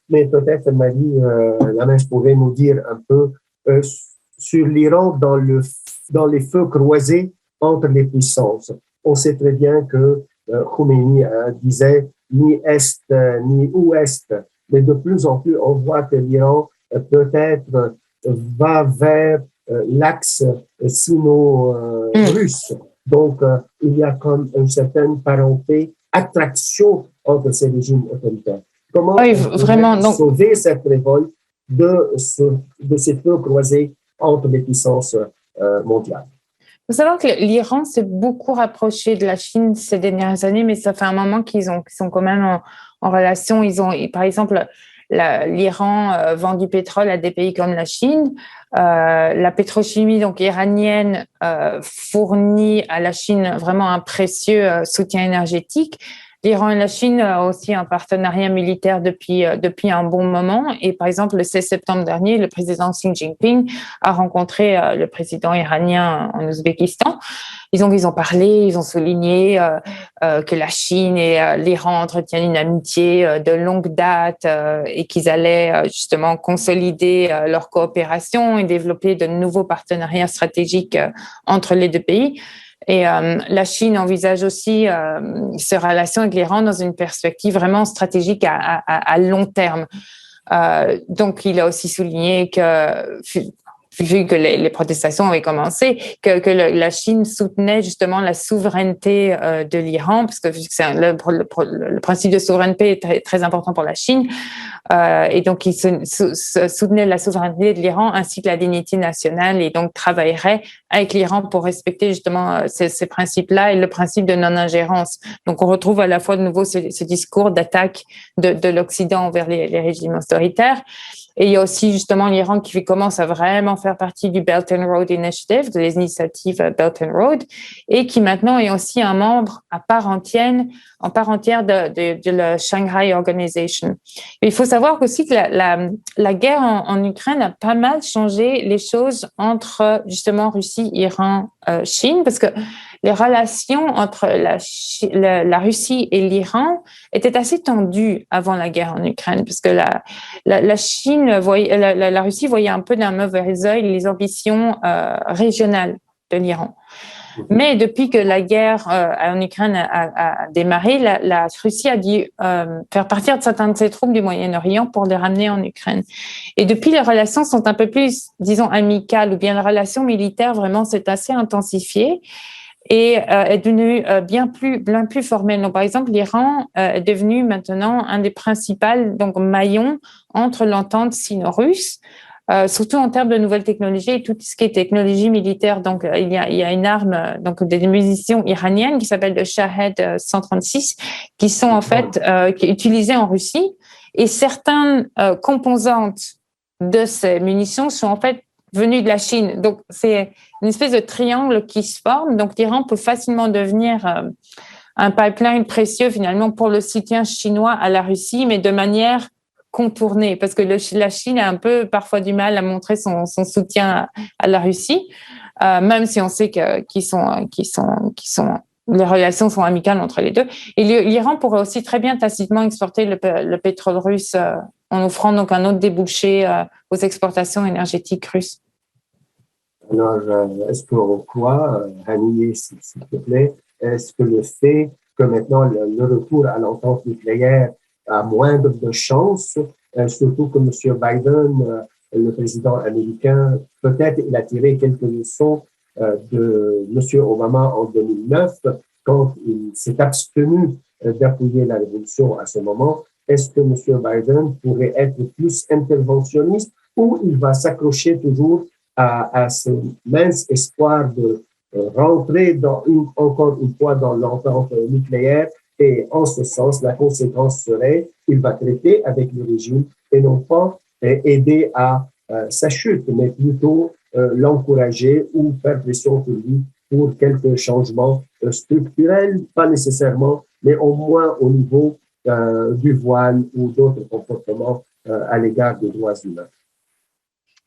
Mais peut-être Marie, je pourrais nous dire un peu sur l'Iran dans les feux croisés entre les puissances. on sait très bien que Khomeini disait ni Est ni Ouest, mais de plus en plus, on voit que l'Iran peut-être va vers l'axe sino-russe. Donc, il y a comme une certaine parenté, attraction entre ces régimes autoritaires. Comment oui, on vraiment, pourrait sauver cette révolte de ces feux croisés entre les puissances mondiales? Il faut savoir que l'Iran s'est beaucoup rapproché de la Chine ces dernières années, mais ça fait un moment qu'ils sont quand même en relation. Par exemple, l'Iran vend du pétrole à des pays comme la Chine. La pétrochimie donc iranienne fournit à la Chine vraiment un précieux soutien énergétique. L'Iran et la Chine ont aussi un partenariat militaire depuis un bon moment. Et par exemple, le 16 septembre dernier, le président Xi Jinping a rencontré le président iranien en Ouzbékistan. Ils ont parlé, ils ont souligné que la Chine et l'Iran entretiennent une amitié de longue date et qu'ils allaient justement consolider leur coopération et développer de nouveaux partenariats stratégiques entre les deux pays. Et la Chine envisage aussi ces relations avec l'Iran dans une perspective vraiment stratégique à long terme. Donc, il a aussi souligné que, vu que les protestations avaient commencé, que la Chine soutenait justement la souveraineté de l'Iran, parce que le principe de souveraineté est très, très important pour la Chine. Et donc, il soutenait la souveraineté de l'Iran ainsi que la dignité nationale et donc travaillerait avec l'Iran pour respecter justement ces principes-là et le principe de non-ingérence. Donc, on retrouve à la fois de nouveau ce discours d'attaque de l'Occident envers les régimes autoritaires. Et il y a aussi justement l'Iran qui commence à vraiment faire partie du Belt and Road Initiative, de l'initiative Belt and Road, et qui maintenant est aussi un membre en part entière de la Shanghai Organization. Et il faut savoir aussi que la guerre en Ukraine a pas mal changé les choses entre justement Russie, Iran, Chine, parce que les relations entre la Russie et l'Iran étaient assez tendues avant la guerre en Ukraine, parce que la Chine voyait, la Russie voyait un peu d'un mauvais œil les ambitions régionales de l'Iran. Mais depuis que la guerre en Ukraine a démarré, la Russie a dû faire partir certains de ses troupes du Moyen-Orient pour les ramener en Ukraine. Et depuis, les relations sont un peu plus, disons, amicales, ou bien la relation militaire vraiment s'est assez intensifiée et est devenue bien plus formelle. Donc, par exemple, l'Iran est devenu maintenant un des principaux maillons entre l'entente sino-russe, surtout en termes de nouvelles technologies et tout ce qui est technologie militaire. Donc, il y a une arme, donc des munitions iraniennes qui s'appelle le Shahed 136, qui sont en fait qui est utilisées en Russie, et certaines composantes de ces munitions sont en fait venues de la Chine. Donc, c'est une espèce de triangle qui se forme. Donc, l'Iran peut facilement devenir un pipeline précieux finalement pour le soutien chinois à la Russie, mais de manière contournée, parce que la Chine a un peu parfois du mal à montrer son soutien à la Russie, même si on sait que les relations sont amicales entre les deux. Et l'Iran pourrait aussi très bien tacitement exporter le pétrole russe en offrant donc un autre débouché aux exportations énergétiques russes. Alors, est-ce qu'on croit, Haniyeh, s'il te plaît, est-ce que le fait que maintenant le retour à l'entente nucléaire a moindre de chances, surtout que M. Biden, le président américain, peut-être il a tiré quelques leçons de M. Obama en 2009, quand il s'est abstenu d'appuyer la révolution à ce moment. Est-ce que M. Biden pourrait être plus interventionniste, ou il va s'accrocher toujours à ce mince espoir de rentrer encore une fois dans l'entente nucléaire? Et en ce sens, la conséquence serait qu'il va traiter avec le régime et non pas aider à sa chute, mais plutôt l'encourager ou faire pression sur lui pour quelques changements structurels, pas nécessairement, mais au moins au niveau du voile ou d'autres comportements à l'égard des droits humains.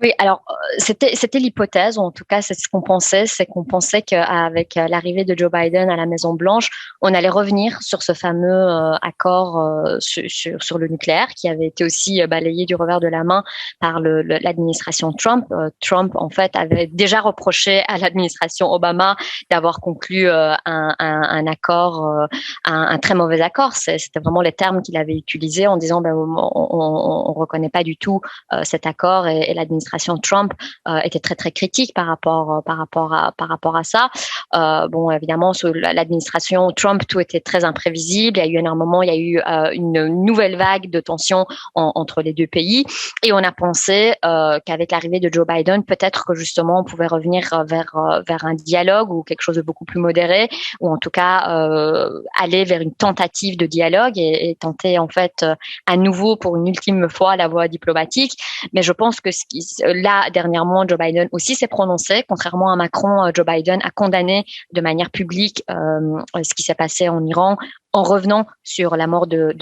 Oui, alors c'était l'hypothèse, ou en tout cas c'est ce qu'on pensait, c'est qu'on pensait qu'avec l'arrivée de Joe Biden à la Maison Blanche, on allait revenir sur ce fameux accord sur le nucléaire qui avait été aussi balayé du revers de la main par l'administration Trump. Trump en fait avait déjà reproché à l'administration Obama d'avoir conclu un accord, un très mauvais accord. C'était vraiment les termes qu'il avait utilisés en disant on reconnaît pas du tout cet accord et l'administration Trump était très très critique par rapport à ça. Bon, évidemment, sous l'administration Trump, tout était très imprévisible. Il y a eu énormément, il y a eu une nouvelle vague de tensions entre les deux pays, et on a pensé qu'avec l'arrivée de Joe Biden, peut-être que justement on pouvait revenir vers un dialogue ou quelque chose de beaucoup plus modéré, ou en tout cas aller vers une tentative de dialogue et tenter en fait à nouveau pour une ultime fois la voie diplomatique. Mais je pense que là, dernièrement, Joe Biden aussi s'est prononcé. Contrairement à Macron, Joe Biden a condamné de manière publique ce qui s'est passé en Iran en revenant sur la mort de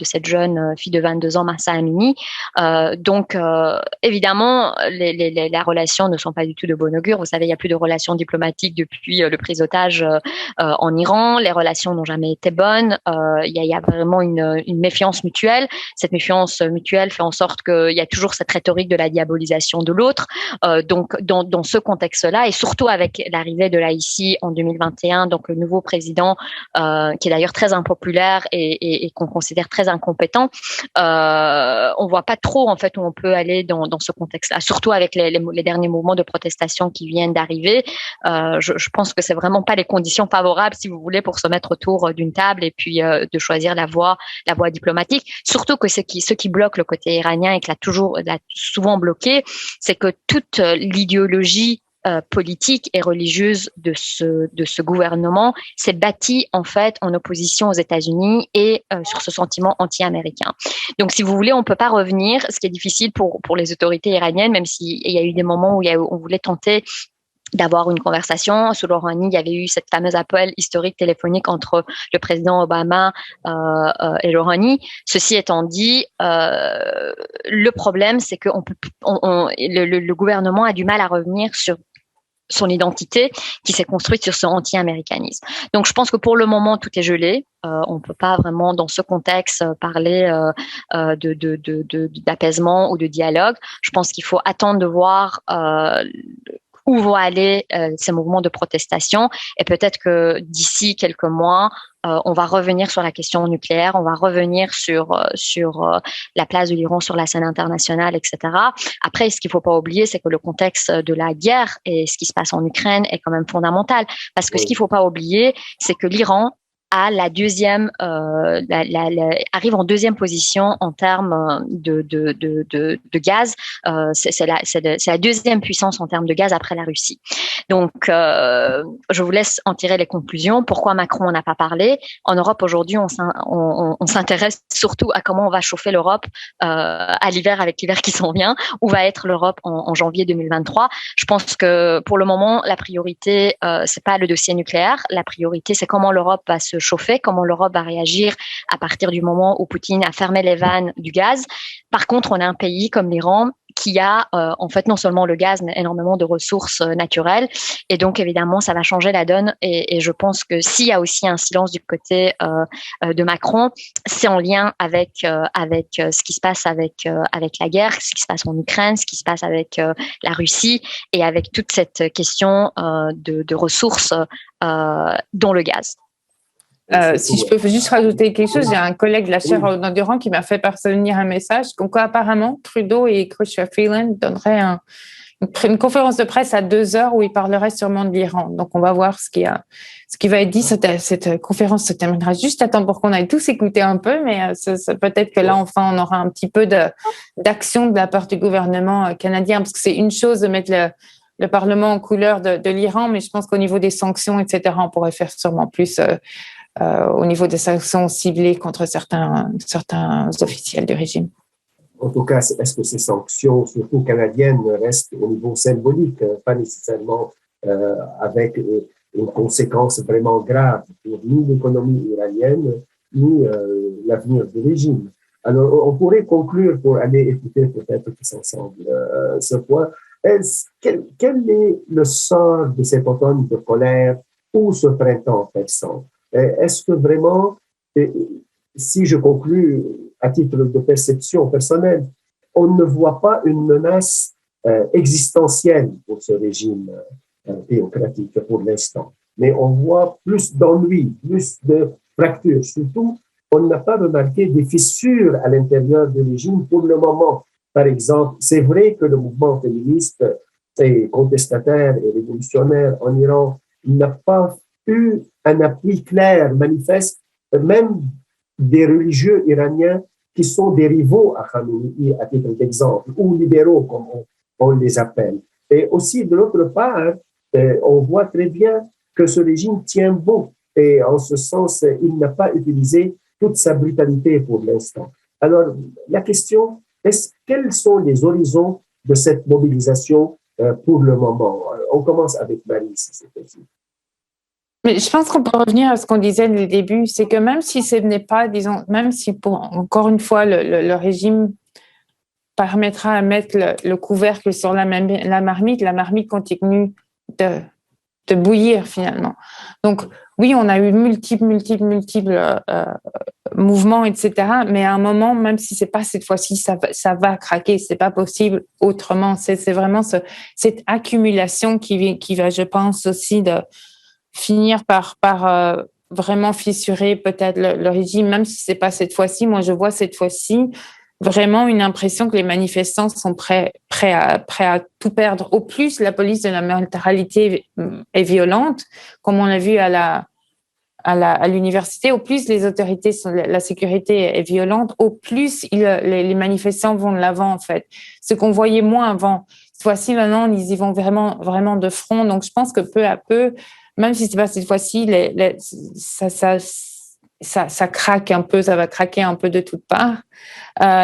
cette jeune fille de 22 ans, Mahsa Amini. Donc, évidemment, les relations ne sont pas du tout de bon augure. Vous savez, il n'y a plus de relations diplomatiques depuis le prise d'otage en Iran. Les relations n'ont jamais été bonnes. Il y a vraiment une méfiance mutuelle. Cette méfiance mutuelle fait en sorte qu'il y a toujours cette rhétorique de la diabolisation de l'autre. Donc, dans ce contexte-là, et surtout avec l'arrivée de Raïssi en 2021, donc le nouveau président, qui est d'ailleurs très impopulaire et qu'on considère très incompétent, on voit pas trop en fait où on peut aller dans ce contexte-là, surtout avec les derniers mouvements de protestation qui viennent d'arriver. Je pense que c'est vraiment pas les conditions favorables, si vous voulez, pour se mettre autour d'une table et puis de choisir la voie diplomatique. Surtout que ce qui bloque le côté iranien et qui l'a souvent bloqué, c'est que toute l'idéologie politique et religieuse de ce gouvernement s'est bâtie en fait en opposition aux États-Unis et sur ce sentiment anti-américain. Donc, si vous voulez, on peut pas revenir. Ce qui est difficile pour les autorités iraniennes, même s'il y a eu des moments où on voulait tenter d'avoir une conversation. Sous Rouhani, il y avait eu cette fameuse appel historique téléphonique entre le président Obama et Rouhani. Ceci étant dit, le problème, c'est que le gouvernement a du mal à revenir sur son identité qui s'est construite sur ce anti-américanisme. Donc, je pense que pour le moment, tout est gelé. On ne peut pas vraiment, dans ce contexte, parler d'apaisement ou de dialogue. Je pense qu'il faut attendre de voir où vont aller ces mouvements de protestation, et peut-être que d'ici quelques mois, on va revenir sur la question nucléaire, on va revenir sur la place de l'Iran sur la scène internationale, etc. Après, ce qu'il ne faut pas oublier, c'est que le contexte de la guerre et ce qui se passe en Ukraine est quand même fondamental, parce que ce qu'il ne faut pas oublier, c'est que l'Iran à la deuxième, arrive en deuxième position en termes de gaz. C'est la deuxième puissance en termes de gaz après la Russie. Donc, je vous laisse en tirer les conclusions. Pourquoi Macron n'a pas parlé? En Europe aujourd'hui, on s'intéresse surtout à comment on va chauffer l'Europe à l'hiver, avec l'hiver qui s'en vient. Où va être l'Europe en janvier 2023? Je pense que pour le moment, la priorité, c'est pas le dossier nucléaire. La priorité, c'est comment l'Europe va se chauffer, comment l'Europe va réagir à partir du moment où Poutine a fermé les vannes du gaz. Par contre, on a un pays comme l'Iran qui a en fait non seulement le gaz, mais énormément de ressources naturelles. Et donc, évidemment, ça va changer la donne. Et je pense que s'il y a aussi un silence du côté de Macron, c'est en lien avec ce qui se passe avec la guerre, ce qui se passe en Ukraine, ce qui se passe avec la Russie, et avec toute cette question de ressources dont le gaz. Si je peux juste rajouter quelque chose, j'ai un collègue de la chaire Raoult-Dandurand qui m'a fait parvenir un message comme quoi apparemment Trudeau et Chrystia Freeland donneraient une conférence de presse à 2 heures où ils parleraient sûrement de l'Iran. Donc on va voir ce qui va être dit. Cette conférence se terminera juste à temps pour qu'on aille tous écouter un peu, mais peut-être que là enfin on aura un petit peu d'action de la part du gouvernement canadien, parce que c'est une chose de mettre le Parlement en couleur de l'Iran, mais je pense qu'au niveau des sanctions, etc., on pourrait faire sûrement plus au niveau des sanctions ciblées contre certains officiels du régime. En tout cas, est-ce que ces sanctions, surtout canadiennes, restent au niveau symbolique, pas nécessairement avec une conséquence vraiment grave pour ni l'économie iranienne, ni l'avenir du régime? Alors, on pourrait conclure pour aller écouter peut-être tous ensemble ce point. Quel est le sort de cet automne de colère ou ce printemps persan? Est-ce que vraiment, si je conclus à titre de perception personnelle, on ne voit pas une menace existentielle pour ce régime théocratique pour l'instant, mais on voit plus d'ennui, plus de fractures. Surtout, on n'a pas remarqué des fissures à l'intérieur du régime pour le moment. Par exemple, c'est vrai que le mouvement féministe et contestataire et révolutionnaire en Iran n'a pas eu un appui clair, manifeste, même des religieux iraniens qui sont des rivaux à Khamenei, à titre d'exemple, ou libéraux, comme on les appelle. Et aussi, de l'autre part, on voit très bien que ce régime tient bon. Et en ce sens, il n'a pas utilisé toute sa brutalité pour l'instant. Alors, la question, quels sont les horizons de cette mobilisation pour le moment? On commence avec Marie, si c'est possible. Mais je pense qu'on peut revenir à ce qu'on disait dès le début, c'est que même si ce n'est pas, disons, même si encore une fois, le régime permettra à mettre le couvercle sur la marmite continue de bouillir finalement. Donc oui, on a eu multiples mouvements, etc. Mais à un moment, même si c'est pas cette fois-ci, ça va craquer. C'est pas possible autrement. C'est vraiment cette accumulation qui va, je pense aussi, de finir par vraiment fissurer peut-être le régime, même si c'est pas cette fois-ci. Moi, je vois cette fois-ci vraiment une impression que les manifestants sont prêts à tout perdre. Au plus, la police de la neutralité est violente, comme on l'a vu à l'université, au plus les autorités la sécurité est violente, au plus les manifestants vont de l'avant, en fait. Ce qu'on voyait moins avant. Cette fois-ci, maintenant, ils y vont vraiment de front. Donc, je pense que peu à peu, même si c'est pas cette fois-ci, ça craque un peu, ça va craquer un peu de toutes parts.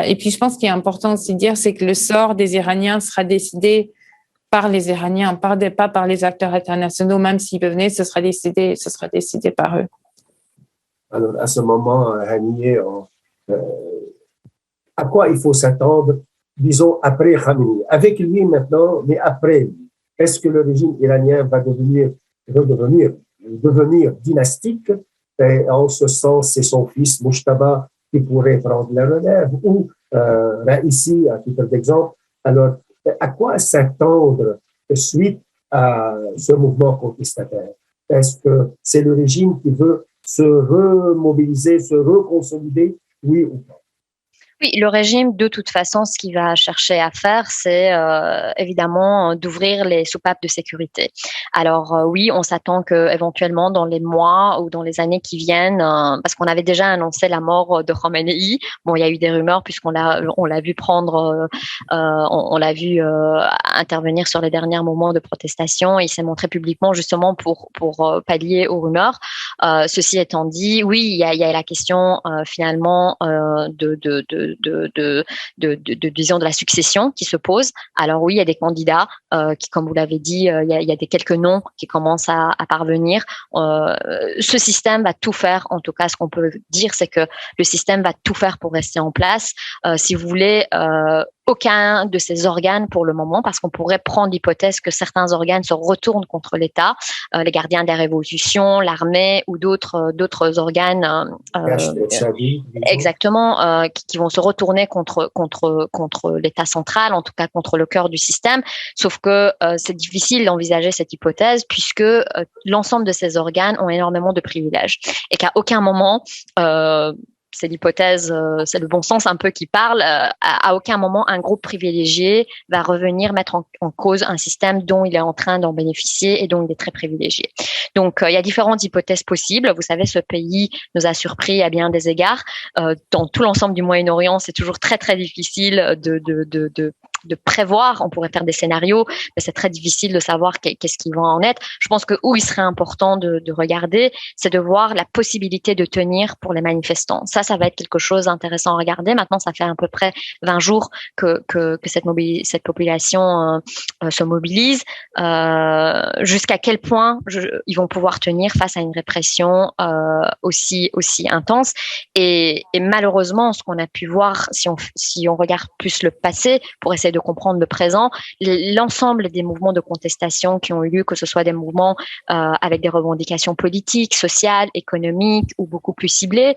Et puis, je pense qu'il est important aussi de dire, c'est que le sort des Iraniens sera décidé par les Iraniens, pas par les acteurs internationaux, même s'ils venaient, ce sera décidé par eux. Alors, à ce moment, Haniyeh, à quoi il faut s'attendre, disons, après Khamenei? Avec lui maintenant, mais après lui. Est-ce que le régime iranien va devenir dynastique? Et en ce sens, c'est son fils Mujtaba qui pourrait prendre la relève, ou Raisi, à titre d'exemple. Alors, à quoi s'attendre suite à ce mouvement contestataire? Est-ce que c'est le régime qui veut se remobiliser, se reconsolider, oui ou pas? Oui, le régime, de toute façon, ce qu'il va chercher à faire, c'est évidemment d'ouvrir les soupapes de sécurité. Alors oui, on s'attend que éventuellement dans les mois ou dans les années qui viennent, parce qu'on avait déjà annoncé la mort de Khamenei. Bon, il y a eu des rumeurs puisqu'on l'a vu prendre, on l'a vu intervenir sur les derniers moments de protestation. Il s'est montré publiquement justement pour pallier aux rumeurs. Ceci étant dit, oui, il y a la question finalement disons de la succession qui se pose. Alors oui, il y a des candidats qui, comme vous l'avez dit, il y a quelques noms qui commencent à parvenir. Ce système va tout faire. En tout cas, ce qu'on peut dire, c'est que le système va tout faire pour rester en place. Si vous voulez, aucun de ces organes pour le moment, parce qu'on pourrait prendre l'hypothèse que certains organes se retournent contre l'État, les gardiens des révolutions, l'armée ou d'autres organes, exactement, qui vont se retourner contre l'État central, en tout cas contre le cœur du système. Sauf que c'est difficile d'envisager cette hypothèse puisque l'ensemble de ces organes ont énormément de privilèges et qu'à aucun moment c'est l'hypothèse, c'est le bon sens un peu qui parle. À aucun moment, un groupe privilégié va revenir mettre en cause un système dont il est en train d'en bénéficier et dont il est très privilégié. Donc, il y a différentes hypothèses possibles. Vous savez, ce pays nous a surpris à bien des égards. Dans tout l'ensemble du Moyen-Orient, c'est toujours très, très difficile prévoir. On pourrait faire des scénarios, mais c'est très difficile de savoir qu'est-ce qui va en être. Je pense que où il serait important de regarder, c'est de voir la possibilité de tenir pour les manifestants. Ça va être quelque chose d'intéressant à regarder. Maintenant, ça fait à peu près 20 jours que cette population se mobilise. Jusqu'à quel point ils vont pouvoir tenir face à une répression aussi intense. Et malheureusement, ce qu'on a pu voir, si on regarde plus le passé pour essayer de comprendre le présent, l'ensemble des mouvements de contestation qui ont eu lieu, que ce soit des mouvements avec des revendications politiques, sociales, économiques ou beaucoup plus ciblées,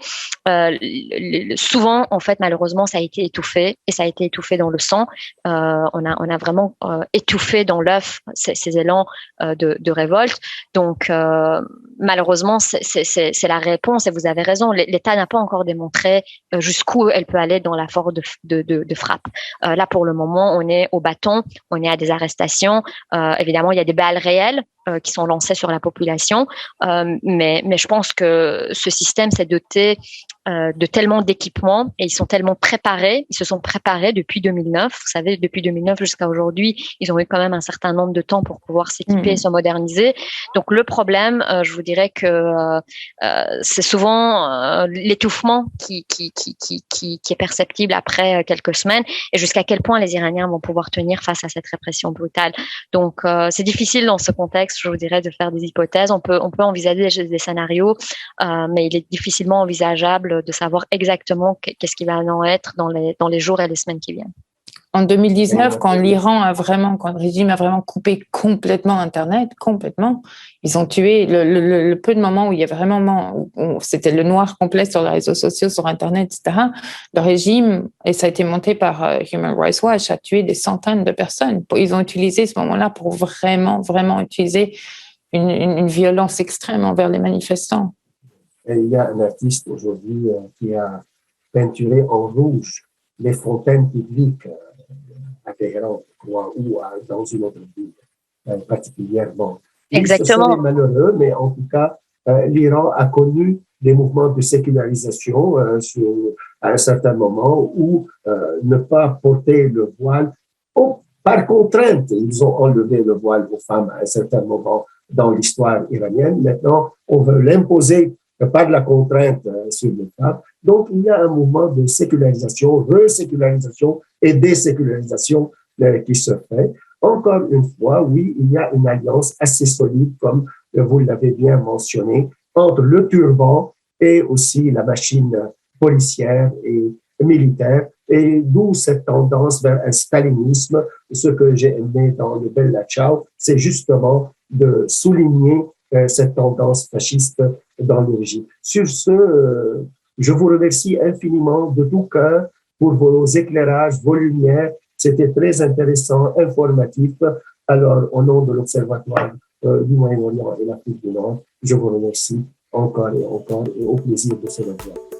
souvent, en fait, malheureusement, ça a été étouffé et ça a été étouffé dans le sang. On a vraiment étouffé dans l'œuf ces élans de révolte. Donc, malheureusement, c'est la réponse et vous avez raison. L'État n'a pas encore démontré jusqu'où elle peut aller dans la force de frappe. Là, pour le moment, on est au bâton, on est à des arrestations. Évidemment, il y a des balles réelles qui sont lancées sur la population, mais je pense que ce système s'est doté de tellement d'équipements et ils sont tellement préparés, ils se sont préparés depuis 2009. Vous savez, depuis 2009 jusqu'à aujourd'hui, ils ont eu quand même un certain nombre de temps pour pouvoir s'équiper et se moderniser. Donc le problème, je vous dirais que c'est souvent l'étouffement qui est perceptible après quelques semaines et jusqu'à quel point les Iraniens vont pouvoir tenir face à cette répression brutale. Donc c'est difficile dans ce contexte, je vous dirais, de faire des hypothèses. On peut envisager des scénarios, mais il est difficilement envisageable de savoir exactement qu'est-ce qui va en être dans les jours et les semaines qui viennent. En 2019, quand le régime a vraiment coupé complètement Internet, ils ont tué le peu de moments où il y avait vraiment, où c'était le noir complet sur les réseaux sociaux, sur Internet, etc. Le régime, et ça a été monté par Human Rights Watch, a tué des centaines de personnes. Ils ont utilisé ce moment-là pour vraiment, vraiment utiliser une violence extrême envers les manifestants. Et il y a un artiste aujourd'hui qui a peinturé en rouge les fontaines publiques à Téhéran, je crois, ou dans une autre ville particulièrement. Exactement. Ce serait malheureux, mais en tout cas, l'Iran a connu des mouvements de sécularisation à un certain moment où ne pas porter le voile, par contrainte, ils ont enlevé le voile aux femmes à un certain moment dans l'histoire iranienne. Maintenant, on veut l'imposer par de la contrainte sur les femmes. Donc, il y a un mouvement de sécularisation, resécularisation et désécularisation qui se fait. Encore une fois, oui, il y a une alliance assez solide, comme vous l'avez bien mentionné, entre le turban et aussi la machine policière et militaire, et d'où cette tendance vers un stalinisme. Ce que j'ai aimé dans le Bella Ciao, c'est justement de souligner cette tendance fasciste dans le régime. Sur ce, je vous remercie infiniment de tout cœur pour vos éclairages, vos lumières. C'était très intéressant, informatif. Alors, au nom de l'Observatoire du Moyen-Orient et l'Afrique du Nord, je vous remercie encore et encore et au plaisir de se revoir.